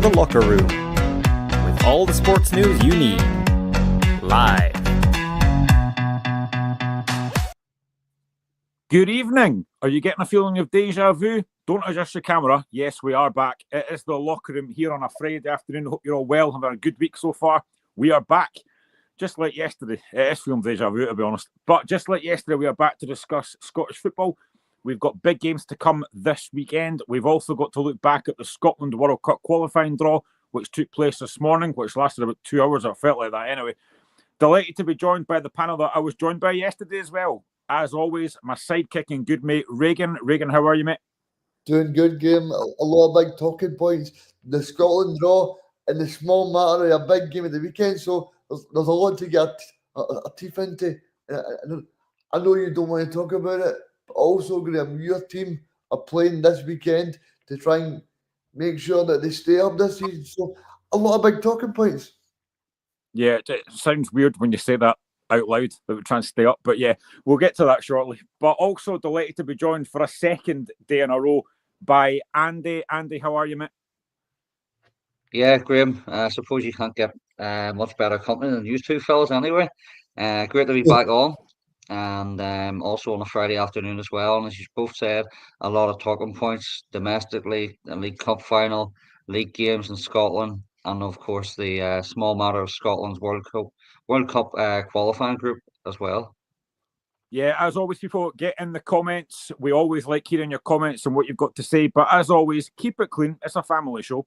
The Locker Room, with all the sports news you need, live. Good evening. Are you getting a feeling of deja vu? Don't adjust your camera. Yes, we are back. It is The Locker Room here on a Friday afternoon. Hope you're all well, having a good week so far. We are back. Just like yesterday. It is feeling deja vu, to be honest. But just like yesterday, we are back to discuss Scottish football. We've got big games to come this weekend. We've also got to look back at the Scotland World Cup qualifying draw, which took place this morning, which lasted about 2 hours. It felt like that anyway. Delighted to be joined by the panel that I was joined by yesterday as well. As always, my sidekick and good mate, Reegan. Reegan, how are you, mate? Doing good, Graeme. A lot of big talking points. The Scotland draw and the small matter of a big game of the weekend. So there's a lot to get a teeth into. I know you don't want to talk about it, but also, Graeme, your team are playing this weekend to try and make sure that they stay up this season. So a lot of big talking points. Yeah, it sounds weird when you say that out loud, that we're trying to stay up. But yeah, we'll get to that shortly. But also delighted to be joined for a second day in a row by Andy. Andy, how are you, mate? Yeah, Graeme, I suppose you can't get much better company than you two fellas anyway. Great to be back on. And also on a Friday afternoon as well. And as you both said, a lot of talking points domestically, the League Cup final, league games in Scotland, and of course the small matter of Scotland's World Cup qualifying group as well. Yeah, as always, people, get in the comments. We always like hearing your comments and what you've got to say. But as always, keep it clean. It's a family show.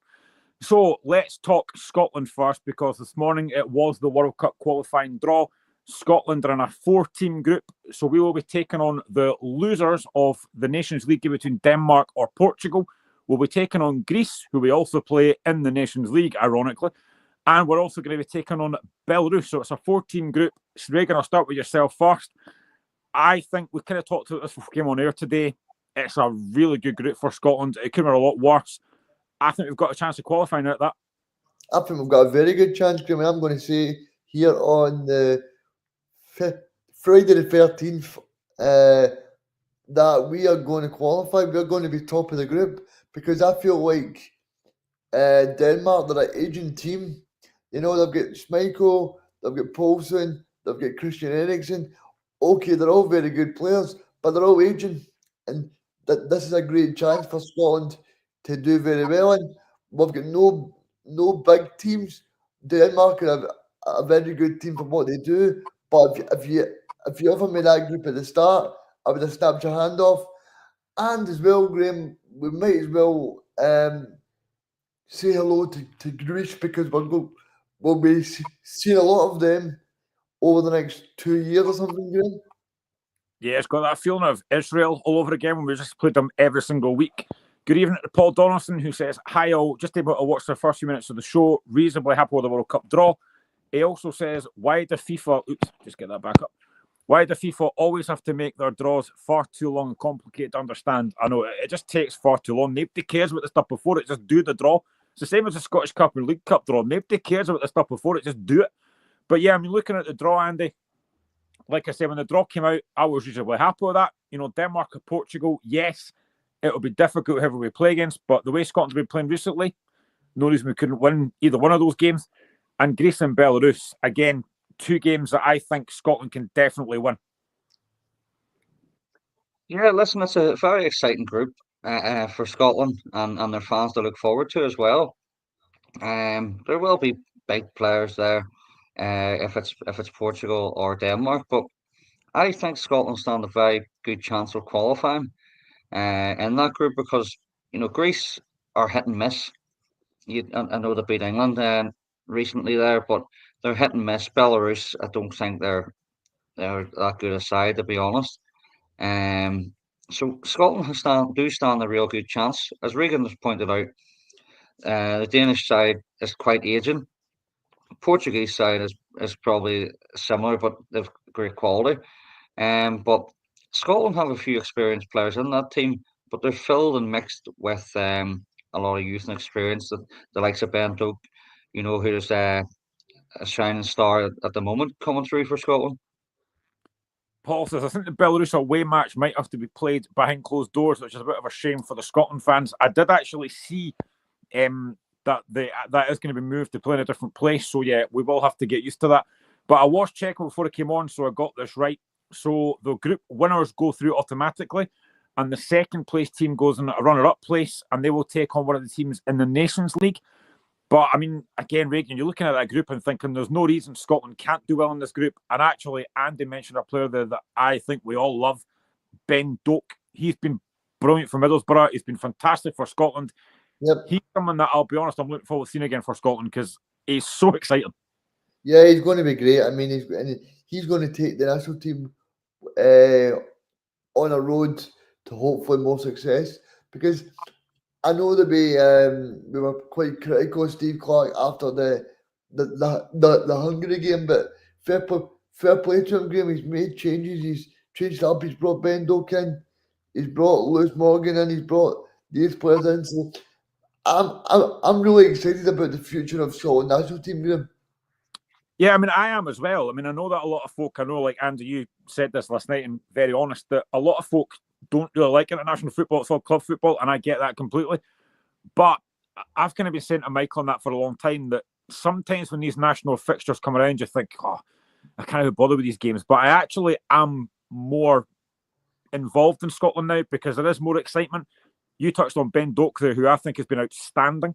So let's talk Scotland first, because this morning it was the World Cup qualifying draw. Scotland are in a 4-team group, so we will be taking on the losers of the Nations League between Denmark or Portugal. We'll be taking on Greece, who we also play in the Nations League, ironically. And we're also going to be taking on Belarus. So it's a 4-team group. Reegan, I'll start with yourself first. I think we kind of talked about this before we came on air today. It's a really good group for Scotland. It could have been a lot worse. I think we've got a chance of qualifying out that. I think we've got a very good chance, Graeme. I'm going to say here on the Friday the 13th that we are going to qualify. We're going to be top of the group, because I feel like Denmark, they're an aging team. You know, they've got Schmeichel, they've got Poulsen, they've got Christian Eriksen. Okay, they're all very good players, but they're all aging. And this is a great chance for Scotland to do very well. And we've got no big teams. Denmark are a very good team for what they do. But if you offered me that group at the start, I would have snapped your hand off. And as well, Graeme, we might as well say hello to Greece, because we'll be seeing a lot of them over the next 2 years or something, Graeme. Yeah, it's got that feeling of Israel all over again when we just played them every single week. Good evening to Paul Donaldson, who says, hi all, just able to watch the first few minutes of the show, reasonably happy with the World Cup draw. He also says, why do FIFA always have to make their draws far too long and complicated to understand? I know, it just takes far too long. Nobody cares about the stuff before it, just do the draw. It's the same as the Scottish Cup and League Cup draw. Nobody cares about the stuff before it, just do it. But yeah, I mean, looking at the draw, Andy, like I said, when the draw came out, I was reasonably happy with that. You know, Denmark or Portugal, yes, it'll be difficult whoever we play against, but the way Scotland's been playing recently, no reason we couldn't win either one of those games. And Greece and Belarus, again, 2 games that I think Scotland can definitely win. Yeah, listen, it's a very exciting group for Scotland and their fans to look forward to as well. There will be big players there if it's Portugal or Denmark, but I think Scotland stand a very good chance of qualifying in that group, because you know Greece are hit and miss. I know they beat England recently there, but they're hit and miss. Belarus, I don't think they're that good a side, to be honest. Um, so Scotland do stand a real good chance, as Reegan has pointed out. The Danish side is quite aging. Portuguese side is probably similar, but they've great quality. But Scotland have a few experienced players in that team, but they're filled and mixed with a lot of youth and experience. The likes of Ben Doak, you know, who's a shining star at the moment coming through for Scotland. Paul says, I think the Belarus away match might have to be played behind closed doors, which is a bit of a shame for the Scotland fans. I did actually see that is going to be moved to play in a different place. So yeah, we will have to get used to that. But I was checking before I came on, so I got this right. So the group winners go through automatically, and the second place team goes in a runner-up place, and they will take on one of the teams in the Nations League. But I mean, again, Reegan, you're looking at that group and thinking there's no reason Scotland can't do well in this group. And actually, Andy mentioned a player there that I think we all love, Ben Doak. He's been brilliant for Middlesbrough. He's been fantastic for Scotland. Yep. He's someone that, I'll be honest, I'm looking forward to seeing again for Scotland because he's so exciting. Yeah, he's going to be great. I mean, he's going to take the national team on a road to hopefully more success, because I know that we were quite critical of Steve Clarke after the Hungary game, but fair play to him, Graeme. He's made changes. He's changed up. He's brought Ben Doak in. He's brought Lewis Morgan in. He's brought these players in. So I'm really excited about the future of Scotland national team, Graeme. Yeah, I mean, I am as well. I mean, I know that a lot of folk, I know, like Andy, you said this last night, and very honest, that a lot of folk don't really like international football. It's all club football, and I get that completely. But I've kind of been saying to Michael on that for a long time, that sometimes when these national fixtures come around, you think, oh, I can't even bother with these games. But I actually am more involved in Scotland now because there is more excitement. You touched on Ben Doak there, who I think has been outstanding.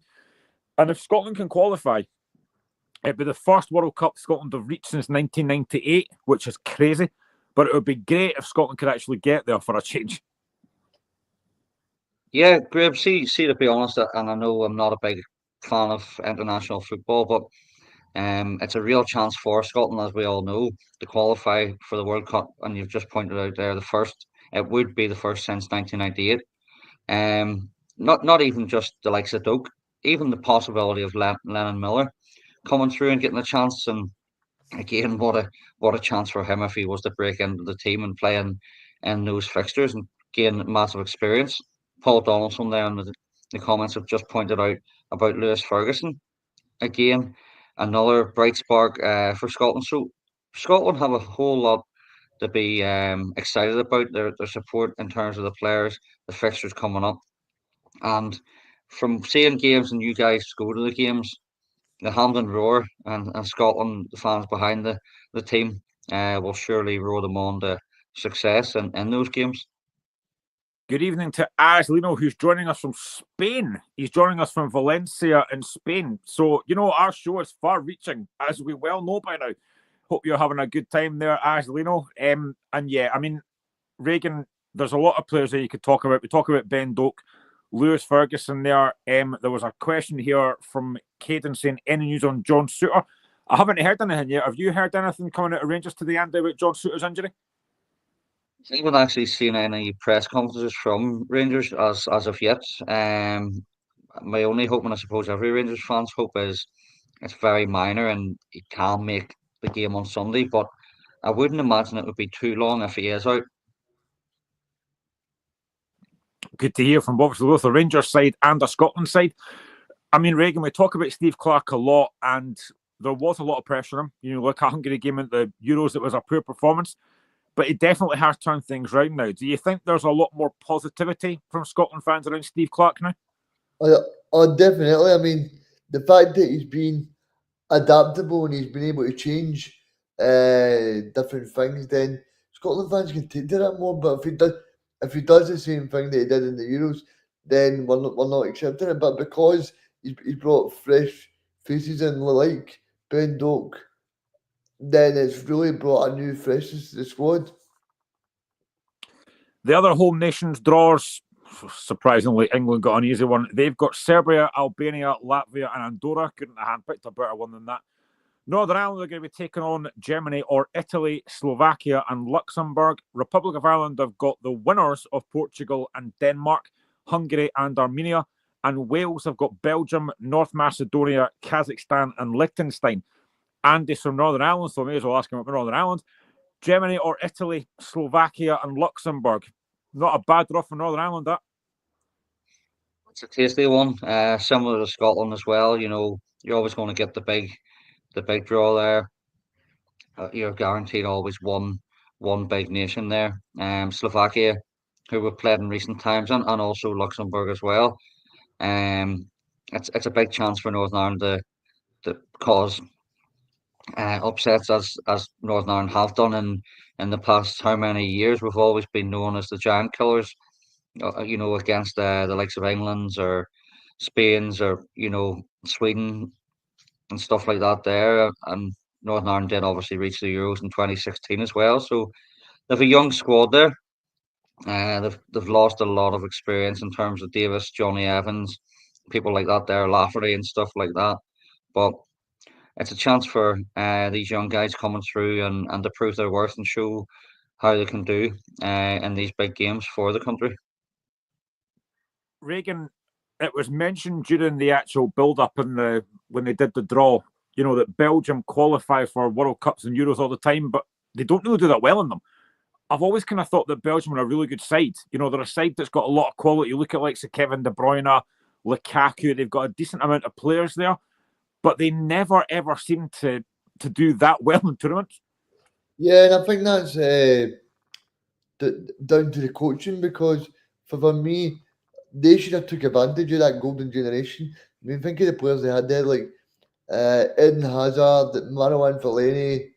And if Scotland can qualify, it'd be the first World Cup Scotland have reached since 1998, which is crazy. But it would be great if Scotland could actually get there for a change. Yeah, Graeme, see, to be honest, and I know I'm not a big fan of international football, but it's a real chance for Scotland, as we all know, to qualify for the World Cup. And you've just pointed out there it would be the first since 1998. Not even just the likes of Doak, even the possibility of Lennon Miller coming through and getting a chance. And again, what a chance for him if he was to break into the team and play in those fixtures and gain massive experience. Paul Donaldson there in the comments have just pointed out about Lewis Ferguson. Again, another bright spark for Scotland. So Scotland have a whole lot to be excited about, their support in terms of the players, the fixtures coming up. And from seeing games and you guys go to the games, the Hampden Roar and Scotland, the fans behind the team, will surely roar them on to success in those games. Good evening to Lino, who's joining us from Spain. He's joining us from Valencia in Spain. So, you know, our show is far-reaching, as we well know by now. Hope you're having a good time there, Lino. And yeah, I mean, Reegan, there's a lot of players that you could talk about. We talk about Ben Doak, Lewis Ferguson there. There was a question here from Caden saying, any news on John Souttar? I haven't heard anything yet. Have you heard anything coming out of Rangers today, Andy, about John Souttar's injury? I haven't actually seen any press conferences from Rangers as of yet. My only hope, and I suppose every Rangers fan's hope, is it's very minor and he can make the game on Sunday. But I wouldn't imagine it would be too long if he is out. Good to hear from obviously both the Rangers side and the Scotland side. I mean, Reegan, we talk about Steve Clarke a lot, and there was a lot of pressure on him. You know, like a Hungary game at the Euros, it was a poor performance. But he definitely has turned things round now. Do you think there's a lot more positivity from Scotland fans around Steve Clarke now? Oh, definitely. I mean, the fact that he's been adaptable and he's been able to change different things, then Scotland fans can take to that more. But if he does the same thing that he did in the Euros, then we're not accepting it. But because he's brought fresh faces in like Ben Doak, then it's really brought a new freshness to the squad. The other home nations draws, surprisingly, England got an easy one. They've got Serbia, Albania, Latvia, and Andorra. Couldn't have handpicked a better one than that. Northern Ireland are going to be taking on Germany or Italy, Slovakia, and Luxembourg. Republic of Ireland have got the winners of Portugal and Denmark, Hungary and Armenia. And Wales have got Belgium, North Macedonia, Kazakhstan, and Liechtenstein. Andy's from Northern Ireland, so I may as well ask him about Northern Ireland. Germany or Italy, Slovakia, and Luxembourg. Not a bad draw for Northern Ireland, that. It's a tasty one, similar to Scotland as well. You know, you're always going to get the big draw there. You're guaranteed always one big nation there. Slovakia, who we've played in recent times, and also Luxembourg as well. it's a big chance for Northern Ireland to cause upsets as Northern Ireland have done in the past how many years. We've always been known as the giant killers, against the likes of England's or Spain's or Sweden and stuff like that there. And Northern Ireland did obviously reach the Euros in 2016 as well. So they've a young squad there. They've lost a lot of experience in terms of Davis, Johnny Evans, people like that there, Lafferty and stuff like that. But it's a chance for these young guys coming through and to prove their worth and show how they can do in these big games for the country. Reegan, it was mentioned during the actual build-up when they did the draw, that Belgium qualify for World Cups and Euros all the time, but they don't really do that well in them. I've always kind of thought that Belgium are a really good side. They're a side that's got a lot of quality. You look at like Kevin De Bruyne, Lukaku, they've got a decent amount of players there, but they never ever seem to do that well in tournaments. Yeah, and I think that's down to the coaching, because for me, they should have took advantage of that golden generation. I mean, think of the players they had there, like Eden Hazard, Marouane Fellaini,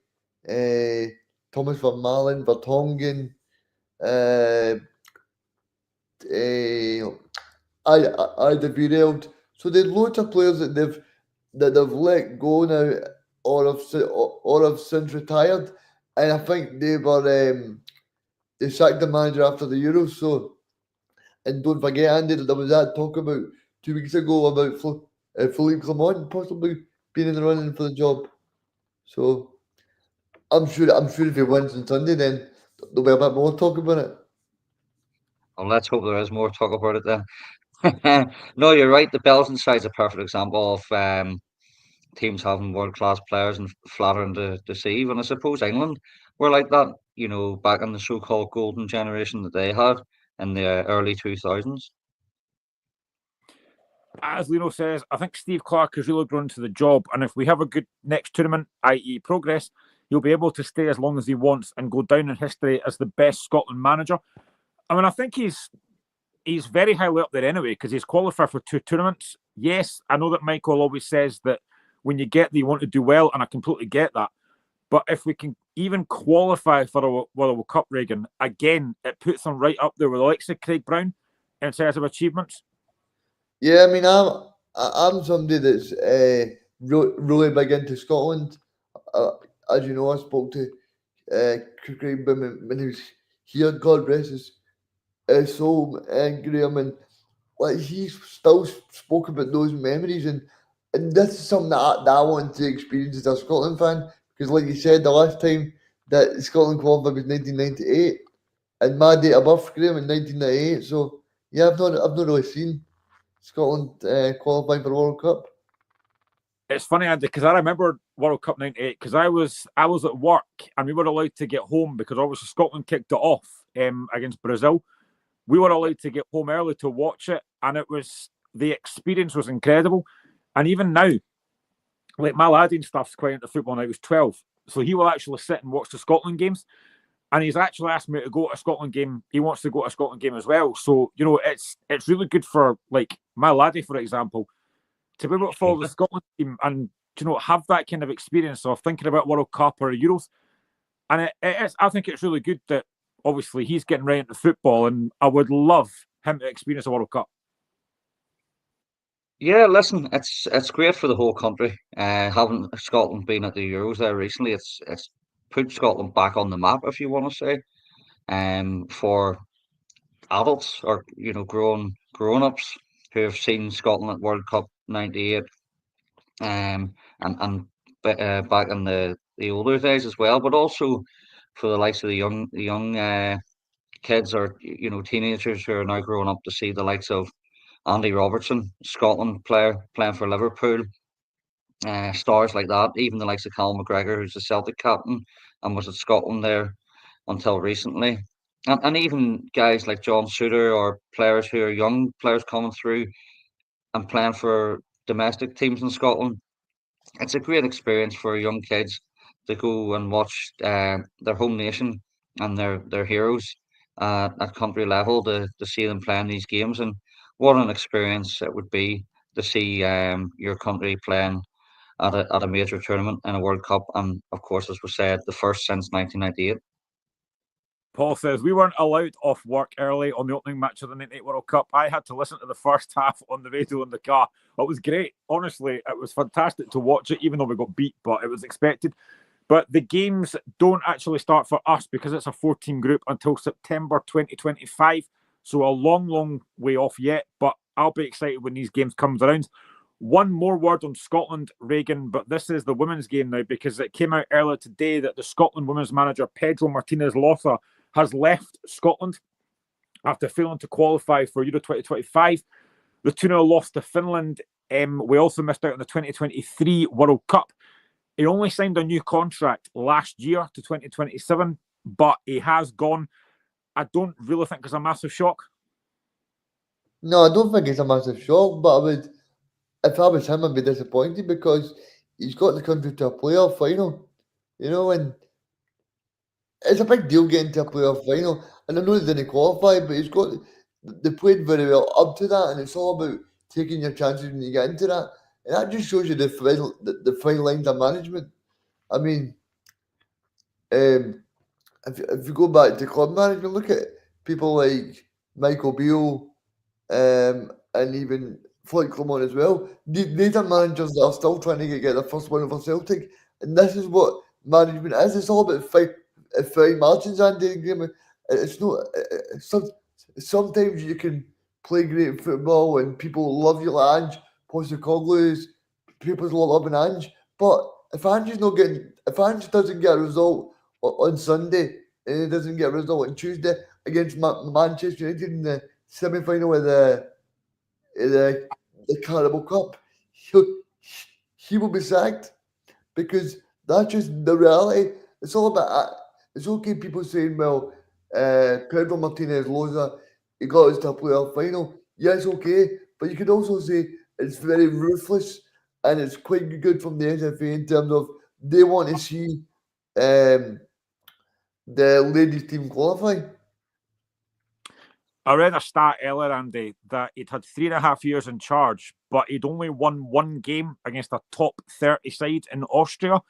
Thomas Vermaelen, Vertonghen, Alderweireld. So there's loads of players that they've let go now, or have since retired, and I think they sacked the manager after the Euros. So, and don't forget, Andy, that there was that talk about 2 weeks ago about Philippe Clement possibly being in the running for the job. So I'm sure if he wins on Sunday, then there'll be a bit more talk about it. Well, let's hope there is more talk about it then. No, you're right. The Belgian side's a perfect example of teams having world-class players and flattering to deceive. And I suppose England were like that, back in the so-called golden generation that they had in the early 2000s. As Lino says, I think Steve Clarke has really grown to the job, and if we have a good next tournament, i.e. progress, he'll be able to stay as long as he wants and go down in history as the best Scotland manager. I mean, I think he's very highly up there anyway, because he's qualified for 2 tournaments. Yes, I know that Michael always says that when you get there, you want to do well, and I completely get that. But if we can even qualify for a World Cup, Reegan, again, it puts them right up there with the likes of Craig Brown in terms of achievements. Yeah, I mean, I'm somebody that's really big into Scotland. As you know, I spoke to Craig Brown when he was here. God rest his soul, and Graeme, and like he still spoke about those memories, and this is something that I want to experience as a Scotland fan, because like you said, the last time that Scotland qualified was 1998, and my date of birth, Graeme, in 1998. So yeah, I've not really seen Scotland qualifying for the World Cup. It's funny, Andy, because I remember World Cup '98 because I was at work and we were allowed to get home because obviously Scotland kicked it off against Brazil. We were allowed to get home early to watch it, and the experience was incredible. And even now, like my laddie and stuff's quite into football now. He was 12, so he will actually sit and watch the Scotland games. And he's actually asked me to go to a Scotland game. He wants to go to a Scotland game as well. So it's really good for like my laddie, for example, to be able to follow the Scotland team and have that kind of experience of thinking about World Cup or Euros. And I think it's really good that obviously he's getting right into football, and I would love him to experience a World Cup. Yeah, listen, it's great for the whole country. Having Scotland been at the Euros there recently, it's put Scotland back on the map, if you want to say, for adults or grown ups who have seen Scotland at World Cup '98, and back in the older days as well, but also for the likes of the young kids or teenagers who are now growing up to see the likes of Andy Robertson, Scotland player playing for Liverpool, stars like that, even the likes of Callum McGregor, who's the Celtic captain and was at Scotland there until recently. And even guys like John Suter or players who are young players coming through and playing for domestic teams in Scotland. It's a great experience for young kids to go and watch their home nation and their heroes at country level to see them playing these games. And what an experience it would be to see your country playing at a major tournament in a World Cup, and of course, as we said, the first since 1998. Paul says, we weren't allowed off work early on the opening match of the 98 World Cup. I had to listen to the first half on the radio in the car. It was great. Honestly, it was fantastic to watch it, even though we got beat, but it was expected. But the games don't actually start for us because it's a 14 group until September 2025. So a long, long way off yet, but I'll be excited when these games comes around. One more word on Scotland, Reegan, but this is the women's game now because it came out earlier today that the Scotland women's manager, Pedro Martinez-Loza, has left Scotland after failing to qualify for Euro 2025. The 2-0 loss to Finland. We also missed out on the 2023 World Cup. He only signed a new contract last year to 2027, but he has gone. I don't really think it's a massive shock. No, I don't think it's a massive shock, but I would, if I was him, I'd be disappointed because he's got the country to a playoff final, and it's a big deal getting to a playoff final. And I know they didn't qualify, but they played very well up to that, and it's all about taking your chances when you get into that. And that just shows you the fine lines of management. I mean, if you go back to club management, look at people like Michael Beale, and even Floyd Clement as well. These are managers that are still trying to get their first win over Celtic, and this is what management is. It's all about fine margins, Andy and Graeme. It's not. Sometimes you can play great football and people love you like Ange Postecoglou's. People loving Ange, but if Ange doesn't get a result on Sunday and he doesn't get a result on Tuesday against Manchester United in the semi-final of the Carabao Cup, he will be sacked because that's just the reality. It's all about. It's okay people saying, well, Pedro Martinez-Loza, he got us to a playoff final. Yes, okay, but you could also say it's very ruthless and it's quite good from the SFA in terms of they want to see the ladies team qualify. I read a stat earlier, Andy, that he'd had 3.5 years in charge, but he'd only won one game against a top 30 side in Austria.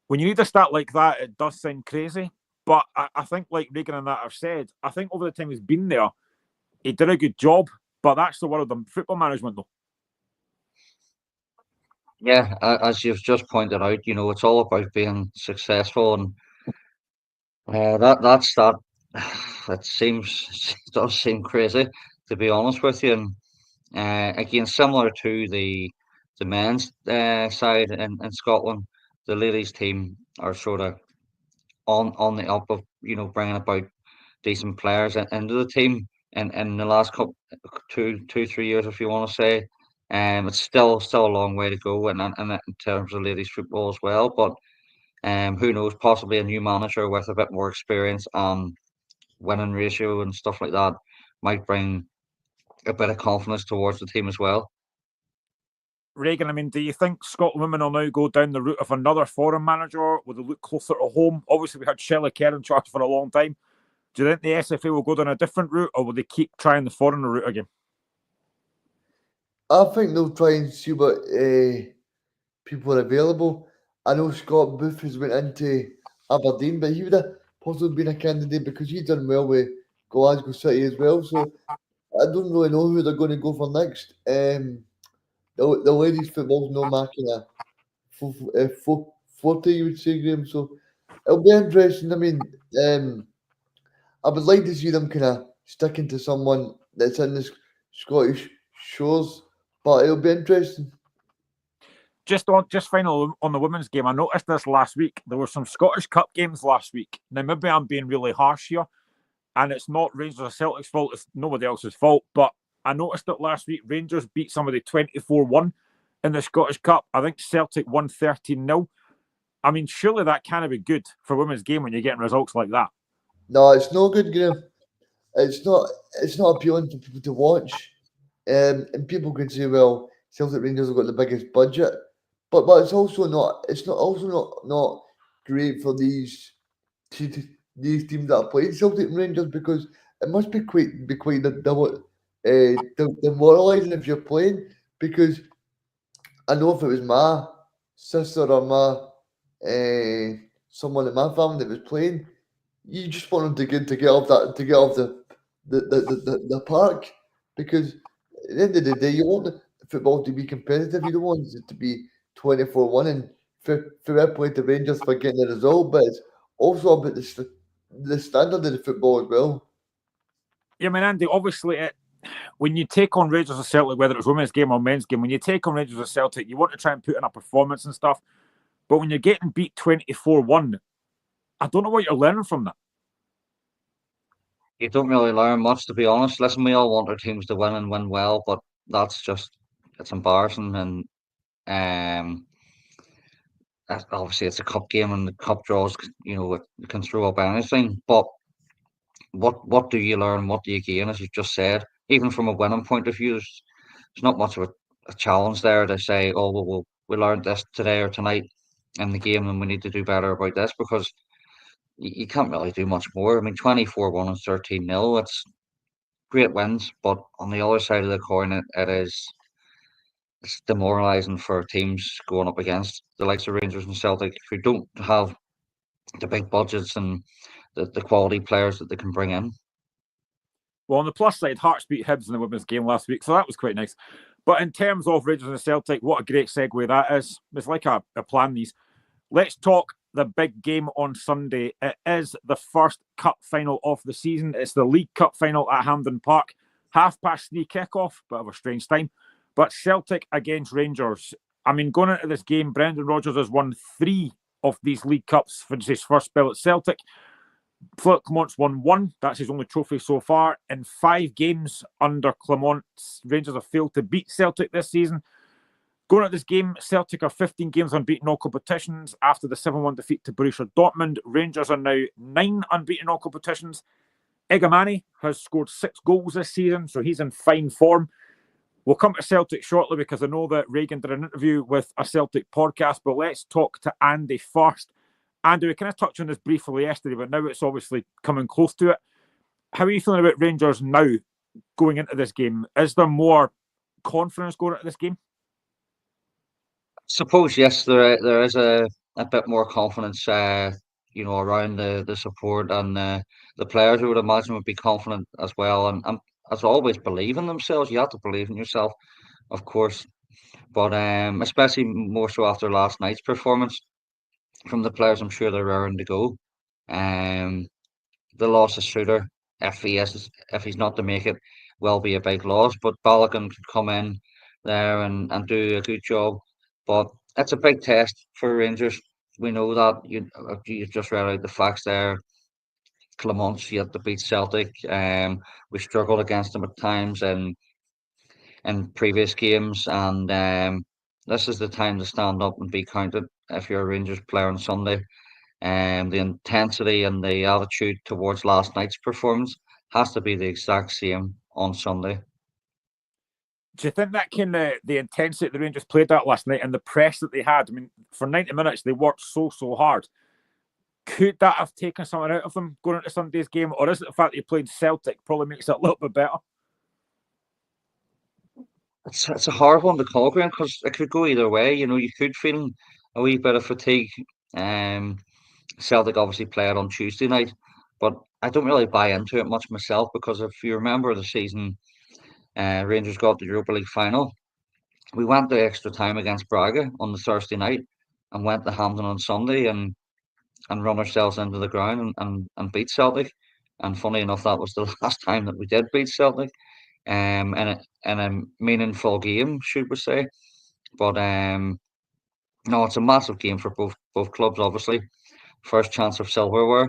When you need a stat like that, it does sound crazy. But I think, like Reegan and that have said, I think over the time he's been there, he did a good job. But that's the world of football management, though. Yeah, as you've just pointed out, it's all about being successful, and that's that. It does seem crazy, to be honest with you. And again, similar to the men's side in Scotland, the ladies team are sort of on the up of bringing about decent players into the team. And in the last couple 2-3 years, if you want to say, it's still a long way to go, and in terms of ladies football as well. But who knows? Possibly a new manager with a bit more experience and winning ratio and stuff like that might bring a bit of confidence towards the team as well. Reegan, I mean, do you think Scotland women will now go down the route of another foreign manager? Will they look closer to home? Obviously, we had Shelley Kerr in charge for a long time. Do you think the SFA will go down a different route, or will they keep trying the foreigner route again? I think they'll try and see what people are available. I know Scott Booth has went into Aberdeen, but he would have possibly been a candidate because he's done well with Glasgow City as well. So I don't really know who they're going to go for next. The ladies' football's no marking a 40, you would say, Graeme. So it'll be interesting. I mean, I would like to see them kind of sticking to someone that's in the Scottish shores, but it'll be interesting. Just final on the women's game, I noticed this last week. There were some Scottish Cup games last week. Now, maybe I'm being really harsh here, and it's not Rangers or Celtic's fault. It's nobody else's fault. But I noticed that last week Rangers beat somebody 24-1 in the Scottish Cup. I think Celtic won 13-0. I mean, surely that can't be good for women's game when you're getting results like that. No, it's no good, Graeme. It's not appealing to people to watch. And people can say, well, Celtic Rangers have got the biggest budget. But it's also not. It's not great for these teams that are playing Celtic Rangers because it must be quite demoralising if you're playing because I know if it was my sister or my someone in my family that was playing, you just want them to get off the park, because at the end of the day, you want the football to be competitive. You don't want it to be 24-1, and fair play to Rangers for getting the result, but it's also about the standard of the football as well. Yeah, I mean, Andy, obviously, when you take on Rangers or Celtic, whether it's women's game or men's game, when you take on Rangers or Celtic, you want to try and put in a performance and stuff. But when you're getting beat 24-1, I don't know what you're learning from that. You don't really learn much, to be honest. Listen, we all want our teams to win and win well, but it's embarrassing. And um, obviously it's a cup game, and the cup draws, it can throw up anything. But what do you learn? What do you gain? As you just said, even from a winning point of view, there's not much of a challenge there to say, oh, well, we learned this today or tonight in the game, and we need to do better about this, because you can't really do much more. I mean, 24-1 and 13-0, it's great wins, but on the other side of the coin, it's demoralising for teams going up against the likes of Rangers and Celtic, who don't have the big budgets and the quality players that they can bring in. Well, on the plus side, Hearts beat Hibs in the women's game last week, so that was quite nice. But in terms of Rangers and Celtic, what a great segue that is. It's like a plan, these. Let's talk the big game on Sunday. It is the first cup final of the season. It's the League Cup final at Hampden Park. 3:30 kickoff, bit of a strange time. But Celtic against Rangers. I mean, going into this game, Brendan Rodgers has won 3 of these League Cups for his first spell at Celtic. Philip Clement's won 1. That's his only trophy so far. In 5 games under Clement, Rangers have failed to beat Celtic this season. Going at this game, Celtic are 15 games unbeaten in all competitions after the 7-1 defeat to Borussia Dortmund. Rangers are now 9 unbeaten in all competitions. Egamani has scored 6 goals this season, so he's in fine form. We'll come to Celtic shortly, because I know that Reegan did an interview with a Celtic podcast, but let's talk to Andy first. Andy, we kind of touched on this briefly yesterday, but now it's obviously coming close to it. How are you feeling about Rangers now going into this game? Is there more confidence going into this game? Suppose yes, there is a bit more confidence, around the support, and the players, I would imagine, would be confident as well, and as always, believe in themselves. You have to believe in yourself, of course, but especially more so after last night's performance from the players. I'm sure they're raring to go. Um, the loss of Suter, if he's not to make it, will be a big loss. But Balogun could come in there and do a good job. But it's a big test for Rangers. We know that. You just read out the facts there. Clement's yet to beat Celtic. We struggled against them at times in previous games, and this is the time to stand up and be counted if you're a Rangers player on Sunday. The intensity and the attitude towards last night's performance has to be the exact same on Sunday. Do you think that the intensity the Rangers played that last night and the press that they had? I mean, for 90 minutes they worked so hard. Could that have taken something out of them going into Sunday's game, or is it the fact that you played Celtic probably makes it a little bit better? It's a hard one to call, Graham, because it could go either way. You could feel a wee bit of fatigue. Celtic obviously played on Tuesday night, but I don't really buy into it much myself, because if you remember the season, Rangers got the Europa League final. We went the extra time against Braga on the Thursday night and went to Hampden on Sunday and run ourselves into the ground and beat Celtic. And funny enough, that was the last time that we did beat Celtic, in a meaningful game, should we say? But no, it's a massive game for both clubs. Obviously, first chance of silverware,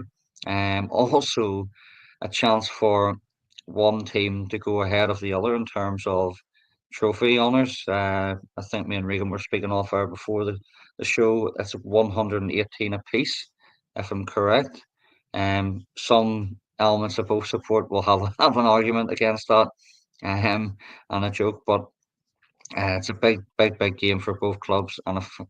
also a chance for one team to go ahead of the other in terms of trophy honours. I think me and Reegan were speaking off air before the show. It's 118 apiece, if I'm correct. Some elements of both support will have an argument against that, and a joke, but it's a big game for both clubs, and if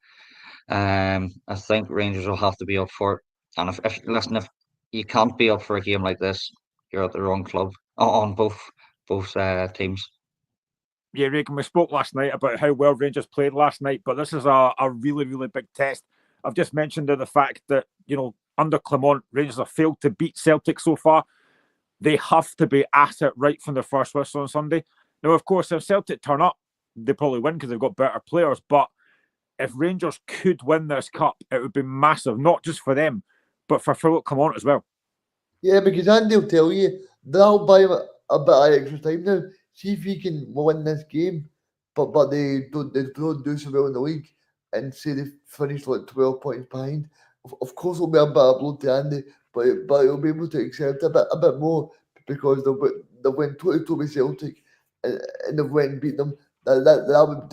I think Rangers will have to be up for it. And if you can't be up for a game like this, you're at the wrong club on both teams. Yeah, Reegan, we spoke last night about how well Rangers played last night, but this is a really, really big test. I've just mentioned the fact that, under Clement, Rangers have failed to beat Celtic so far. They have to be at it right from the first whistle on Sunday. Now, of course, if Celtic turn up, they probably win because they've got better players. But if Rangers could win this cup, it would be massive, not just for them, but for Philip Clement as well. Yeah, because Andy will tell you that'll buy him a bit of extra time now. See if he can win this game, but they don't do so well in the league, and say they finished like 12 points behind. Of course, it'll be a bit of blow to Andy, but he'll be able to accept a bit more because they went 22 with Celtic, and they've went and beat them. That would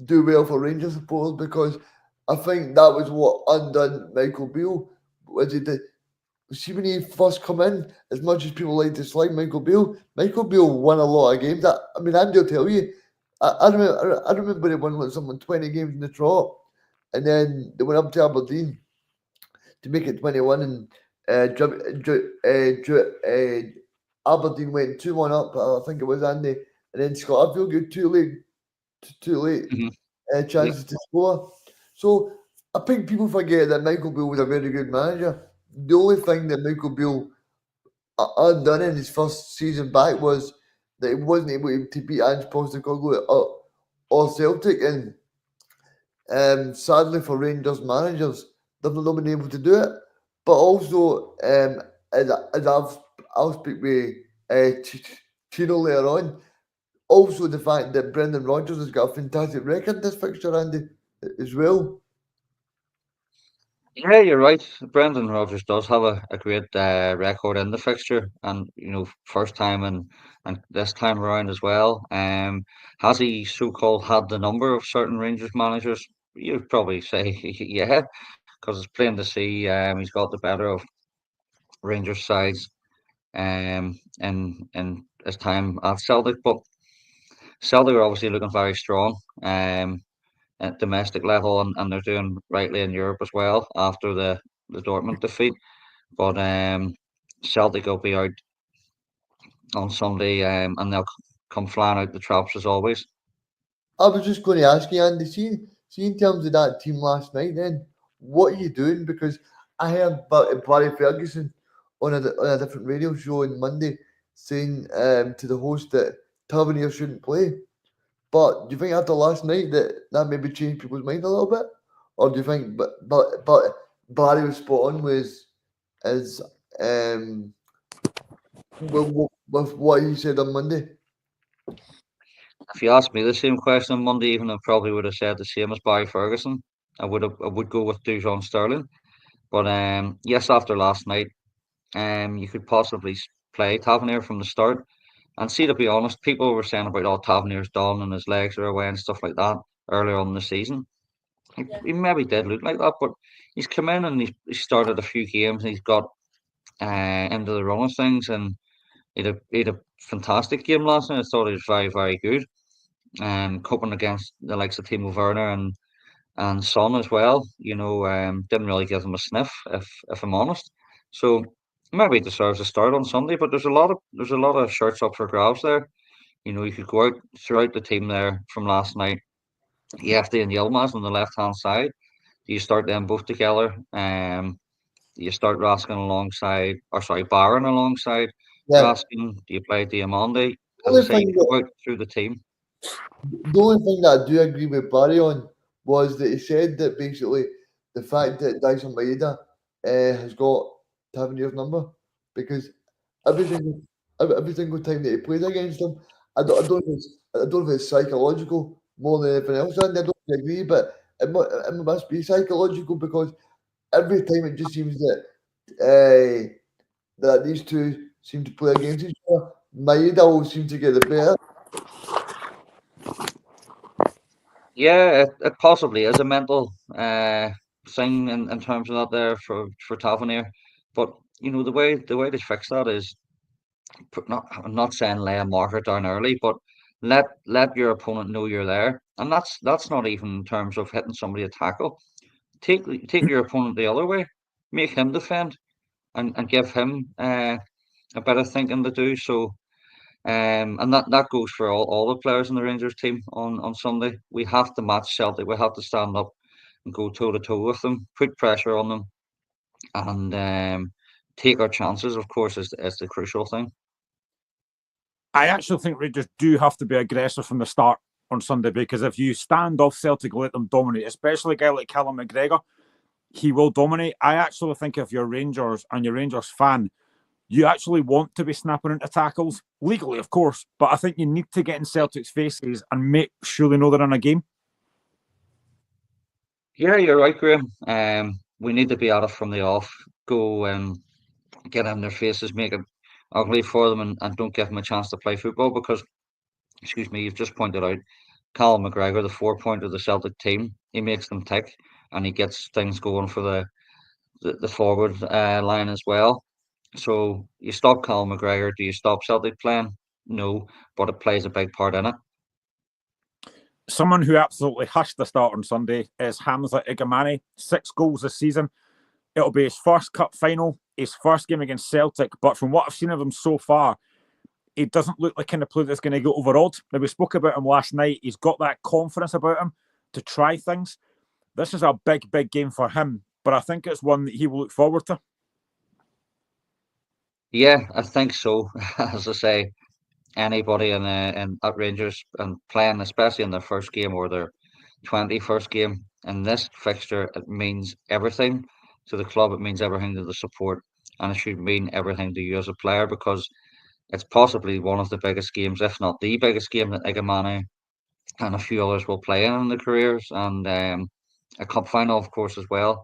do well for Rangers supporters because I think that was what undone Michael Beale. Was it see when he first come in, as much as people like to dislike Michael Beale won a lot of games. I mean, Andy will tell you. I remember they won like something 20 games in the trot, and then they went up to Aberdeen to make it 21, and Aberdeen went 2-1 up. I think it was Andy, and then Scott Arfield got too late Mhm. chances to score. So I think people forget that Michael Beale was a very good manager. The only thing that Michael Beale undone in his first season back was that he wasn't able to beat Ange Postecoglou or Celtic, and sadly for Rangers managers, they've not been able to do it. But also, I'll speak with Tino later on. Also, the fact that Brendan Rodgers has got a fantastic record this fixture, Andy, as well. Yeah, you're right. Brendan Rodgers does have a great record in the fixture, and first time and this time around as well. Has he so-called had the number of certain Rangers managers? You'd probably say yeah, because it's plain to see he's got the better of Rangers sides in his time at Celtic. But Celtic are obviously looking very strong at domestic level, and they're doing rightly in Europe as well after the Dortmund defeat. But Celtic will be out on Sunday, and they'll come flying out the traps as always. I was just going to ask you, Andy, see in terms of that team last night, then, what are you doing? Because I heard Barry Ferguson on a different radio show on Monday saying to the host that Tavernier shouldn't play. But do you think after last night that maybe changed people's mind a little bit? Or do you think but Barry was spot on with his with what he said on Monday? If you asked me the same question on Monday evening, I probably would have said the same as Barry Ferguson. I would go with Dujon Sterling. But yes, after last night, you could possibly play Tavernier from the start. And see, to be honest, people were saying about Tavernier's done and his legs are away and stuff like that earlier on in the season. He maybe did look like that, but he's come in and he started a few games and he's got into the run of things, and he had a fantastic game last night. I thought he was very, very good. Coping against the likes of Timo Werner and Son as well. Didn't really give him a sniff, if I'm honest. So maybe he deserves a start on Sunday, but there's a lot of shirts up for grabs there. You could go out throughout the team there from last night. Yefty and Yilmaz on the left hand side. Do you start them both together? Do you start Raskin alongside, or sorry, Barron alongside Yeah. Raskin? Do you play Diamande? The As I only say, you thing could that go out through the team. The only thing that I do agree with Barry on was that he said that basically the fact that Dyson Maeda has got Tavernier's number because every single every single time that he plays against him, I don't know if it's psychological more than anything else. And I don't agree, but it must be psychological because every time it just seems that these two seem to play against each other. Maeda always seems to get the better. Yeah, it possibly is a mental thing in terms of that there for Tavernier. But the way to fix that is I'm not saying lay a marker down early, but let your opponent know you're there. And that's not even in terms of hitting somebody a tackle. Take your opponent the other way, make him defend and give him a bit of thinking to do. So And that goes for all the players in the Rangers team on Sunday. We have to match Celtic. We have to stand up and go toe to toe with them, put pressure on them, and take our chances. Of course, is the crucial thing. I actually think Rangers do have to be aggressive from the start on Sunday, because if you stand off Celtic and let them dominate, especially a guy like Callum McGregor, he will dominate. I actually think if you're Rangers and you're Rangers fan, you actually want to be snapping into tackles, legally, of course, but I think you need to get in Celtic's faces and make sure they know they're in a game. Yeah, you're right, Graham. We need to be at it from the off. Go get in their faces, make it ugly for them, and don't give them a chance to play football because, excuse me, you've just pointed out Callum McGregor, the 4-pointer of the Celtic team. He makes them tick and he gets things going for the forward line as well. So you stop Callum McGregor, do you stop Celtic playing? No, but it plays a big part in it. Someone who absolutely has to start on Sunday is Hamza Igamani. 6 goals this season. It'll be his first cup final, his first game against Celtic, but from what I've seen of him so far, he doesn't look like kind of player that's going to go overawed. Now, we spoke about him last night. He's got that confidence about him to try things. This is a big, big game for him, but I think it's one that he will look forward to. Yeah, I think so. As I say, anybody in at Rangers and playing, especially in their first game or their 21st game in this fixture, it means everything to the club. It means everything to the support, and it should mean everything to you as a player because it's possibly one of the biggest games, if not the biggest game that Igamani and a few others will play in their careers, and a cup final, of course, as well.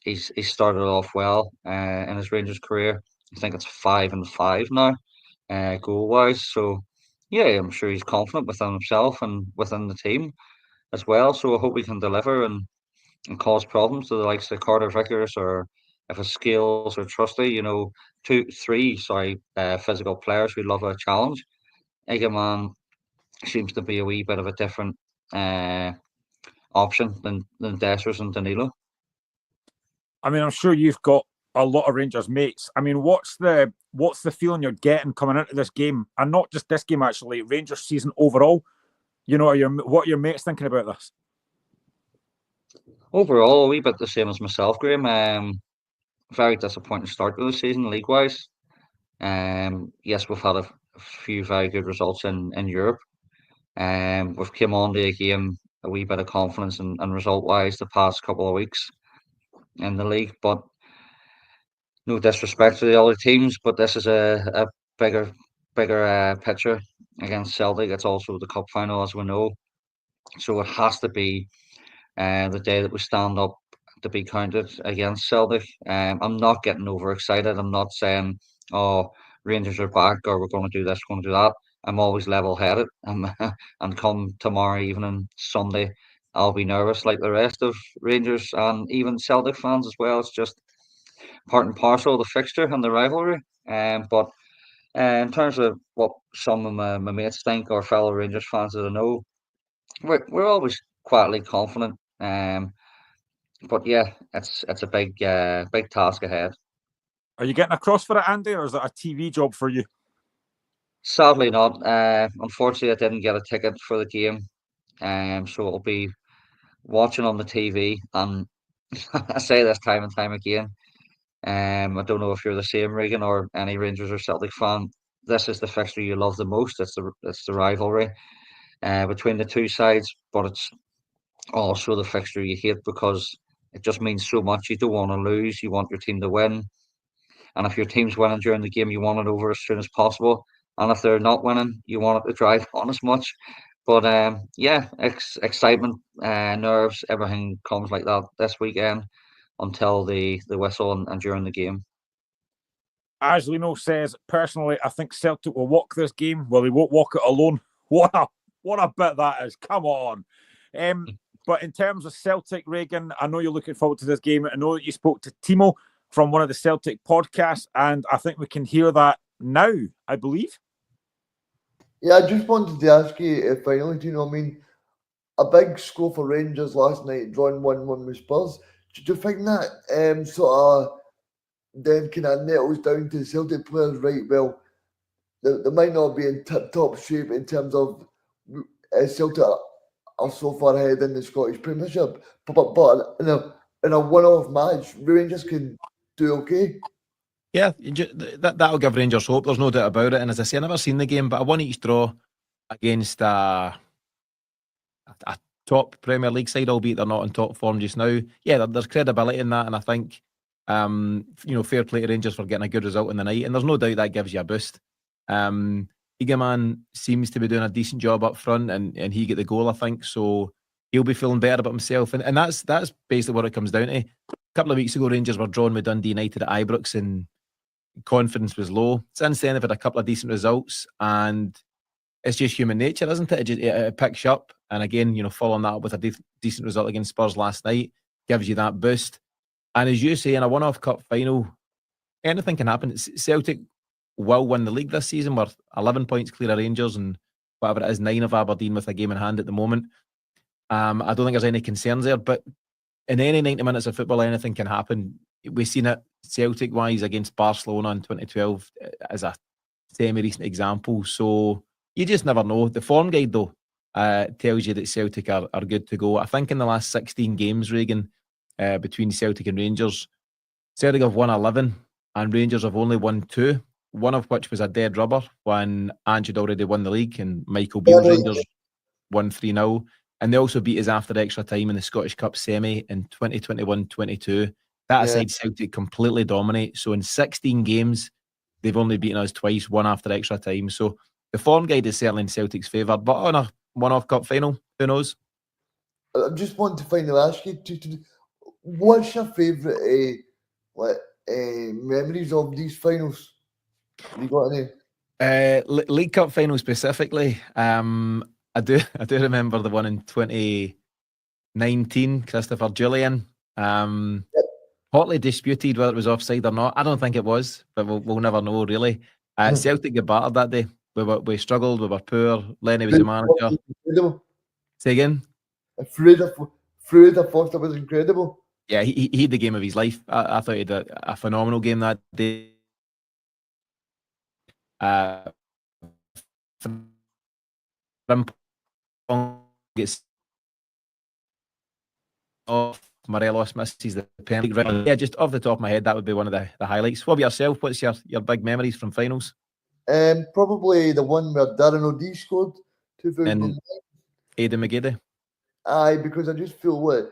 He's started off well in his Rangers career. I think it's 5-5 now, goal wise. So yeah, I'm sure he's confident within himself and within the team as well. So I hope we can deliver and cause problems to the likes of Carter Vickers, or if his skills are trusty, physical players who love a challenge. Egerman seems to be a wee bit of a different uh, option than Dessers and Danilo. I mean, I'm sure you've got a lot of Rangers mates. I mean, what's the feeling you're getting coming into this game, and not just this game actually, Rangers season overall? What are your mates thinking about this? Overall, a wee bit the same as myself, Graham. Very disappointing start to the season league wise. Yes, we've had a few very good results in Europe. We've come on to a game a wee bit of confidence and result wise the past couple of weeks in the league, but no disrespect to the other teams, but this is a bigger picture against Celtic. It's also the cup final, as we know, so it has to be the day that we stand up to be counted against Celtic. I'm not getting overexcited. I'm not saying, "Oh, Rangers are back," or "We're going to do this, we're going to do that." I'm always level-headed, and come tomorrow evening, Sunday, I'll be nervous like the rest of Rangers and even Celtic fans as well. It's just part and parcel of the fixture and the rivalry. But in terms of what some of my mates think, or fellow Rangers fans that I know, we're always quietly confident. But yeah, it's a big task ahead. Are you getting across for it, Andy, or is it a TV job for you? Sadly not. Unfortunately, I didn't get a ticket for the game. So it'll be watching on the TV. And I say this time and time again. I don't know if you're the same, Reegan, or any Rangers or Celtic fan. This is the fixture you love the most. It's the rivalry between the two sides, but it's also the fixture you hate because it just means so much. You don't want to lose. You want your team to win. And if your team's winning during the game, you want it over as soon as possible. And if they're not winning, you want it to drive on as much. But yeah, excitement, nerves, everything comes like that this weekend until the whistle and during the game. As Lino says, personally, I think Celtic will walk this game. Well, they won't walk it alone. What a bit that is. Come on. But in terms of Celtic, Reegan, I know you're looking forward to this game. I know that you spoke to Timo from one of the Celtic podcasts, and I think we can hear that now, I believe. Yeah, I just wanted to ask you if finally, a big score for Rangers last night, drawing 1-1 with Spurs. Do you think that sort of then kind of nettles down to the Celtic players, right? Well, they might not be in tip-top shape in terms of Celtic are so far ahead in the Scottish Premiership, but in a one-off match, Rangers can do okay. Yeah, that'll give Rangers hope. There's no doubt about it. And as I say, I've never seen the game, but I won each draw against a top Premier League side, albeit they're not in top form just now. Yeah, there's credibility in that, and I think fair play to Rangers for getting a good result in the night. And there's no doubt that gives you a boost. Reegan seems to be doing a decent job up front, and he get the goal, I think. So he'll be feeling better about himself, and that's basically what it comes down to. A couple of weeks ago, Rangers were drawn with Dundee United at Ibrox, and confidence was low. Since then, they've had a couple of decent results, and it's just human nature, isn't it? It picks you up, and again, following that up with a decent result against Spurs last night gives you that boost. And as you say, in a one-off cup final, anything can happen. Celtic will win the league this season. We're 11 points clear of Rangers, and whatever it is, 9 of Aberdeen with a game in hand at the moment. I don't think there's any concerns there, but in any 90 minutes of football, anything can happen. We've seen it Celtic-wise against Barcelona in 2012 as a semi-recent example. So you just never know. The form guide, though, tells you that Celtic are good to go. I think in the last 16 games, Reegan, between Celtic and Rangers, Celtic have won 11 and Rangers have only won 2, one of which was a dead rubber when Ange had already won the league and Michael Beale's Rangers won 3-0. And they also beat us after extra time in the Scottish Cup semi in 2021-22. That aside, Celtic completely dominate. So in 16 games, they've only beaten us twice, one after extra time. So the form guide is certainly in Celtic's favour. But on a one-off cup final, who knows? I just want to finally ask you, what's your favourite memories of these finals? Have you got any? League Cup final specifically. I do remember the one in 2019, Christopher Julian. Hotly disputed whether it was offside or not. I don't think it was, but we'll never know really. Celtic got battered that day. We struggled, we were poor. Lenny was the manager. Incredible. Say again? Freda Foster was incredible. Yeah, he had the game of his life. I thought he had a phenomenal game that day. Gets off. Morelos misses the penalty. Yeah, just off the top of my head, that would be one of the highlights. What about yourself? What's your big memories from finals? Probably the one where Darren O'Dea scored, 2009. Aidan McGeady. Aye, because I just feel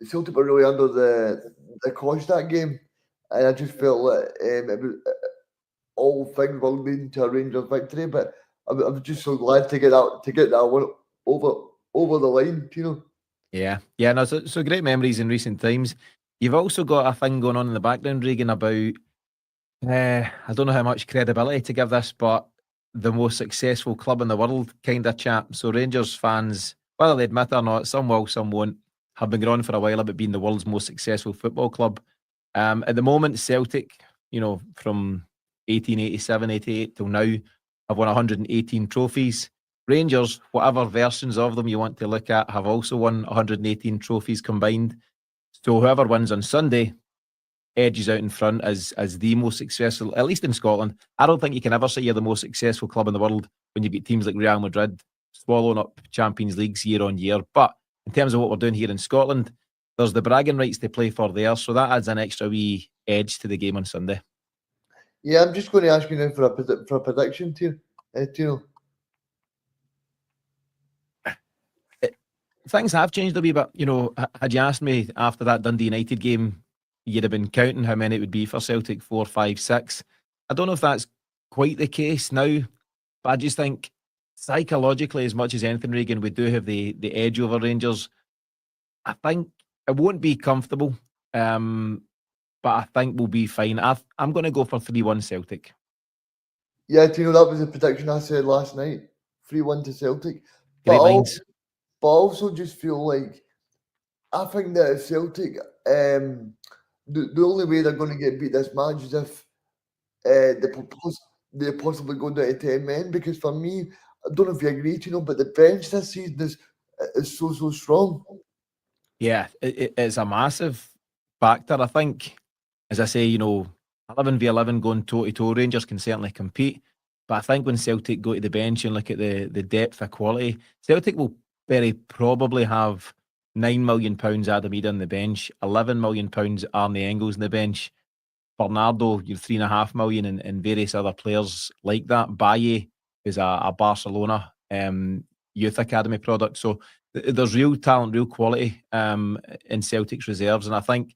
Celtic were really under the cosh that game, and I just felt that it was all things were leading to a Rangers victory. But I was just so glad to get that one over the line, Yeah, no, so great memories in recent times. You've also got a thing going on in the background, Reegan, about I don't know how much credibility to give this, but the most successful club in the world kind of chat. So Rangers fans, whether they admit it or not, some will, some won't, have been going on for a while about being the world's most successful football club. At the moment, Celtic, from 1887, 88 till now, have won 118 trophies. Rangers, whatever versions of them you want to look at, have also won 118 trophies combined. So whoever wins on Sunday edges out in front as the most successful, at least in Scotland. I don't think you can ever say you're the most successful club in the world when you get teams like Real Madrid swallowing up Champions Leagues year on year. But in terms of what we're doing here in Scotland, there's the bragging rights to play for there, so that adds an extra wee edge to the game on Sunday. Yeah, I'm just going to ask you now for a prediction, Tino. Things have changed a wee bit. Had you asked me after that Dundee United game, you'd have been counting how many it would be for Celtic, 4, 5, 6. I don't know if that's quite the case now, but I just think psychologically, as much as anything, Reegan, we do have the edge over Rangers. I think it won't be comfortable, but I think we'll be fine. I'm going to go for 3-1 Celtic. Yeah, Tino, that was the prediction I said last night. 3-1 to Celtic. Great minds. But I also just feel like I think that Celtic, the only way they're going to get beat this match is if they possibly go down to 10 men. Because for me, I don't know if you agree, but the bench this season is so strong. Yeah, it's a massive factor. I think, as I say, 11v11 going toe-to-toe, Rangers can certainly compete. But I think when Celtic go to the bench and look at the depth of quality, Celtic will very probably have £9 million Adam Ida on the bench, £11 million Arnie Engels on the bench, Bernardo, your £3.5 million, and various other players like that. Baye is a Barcelona youth academy product. So there's real talent, real quality in Celtic's reserves. And I think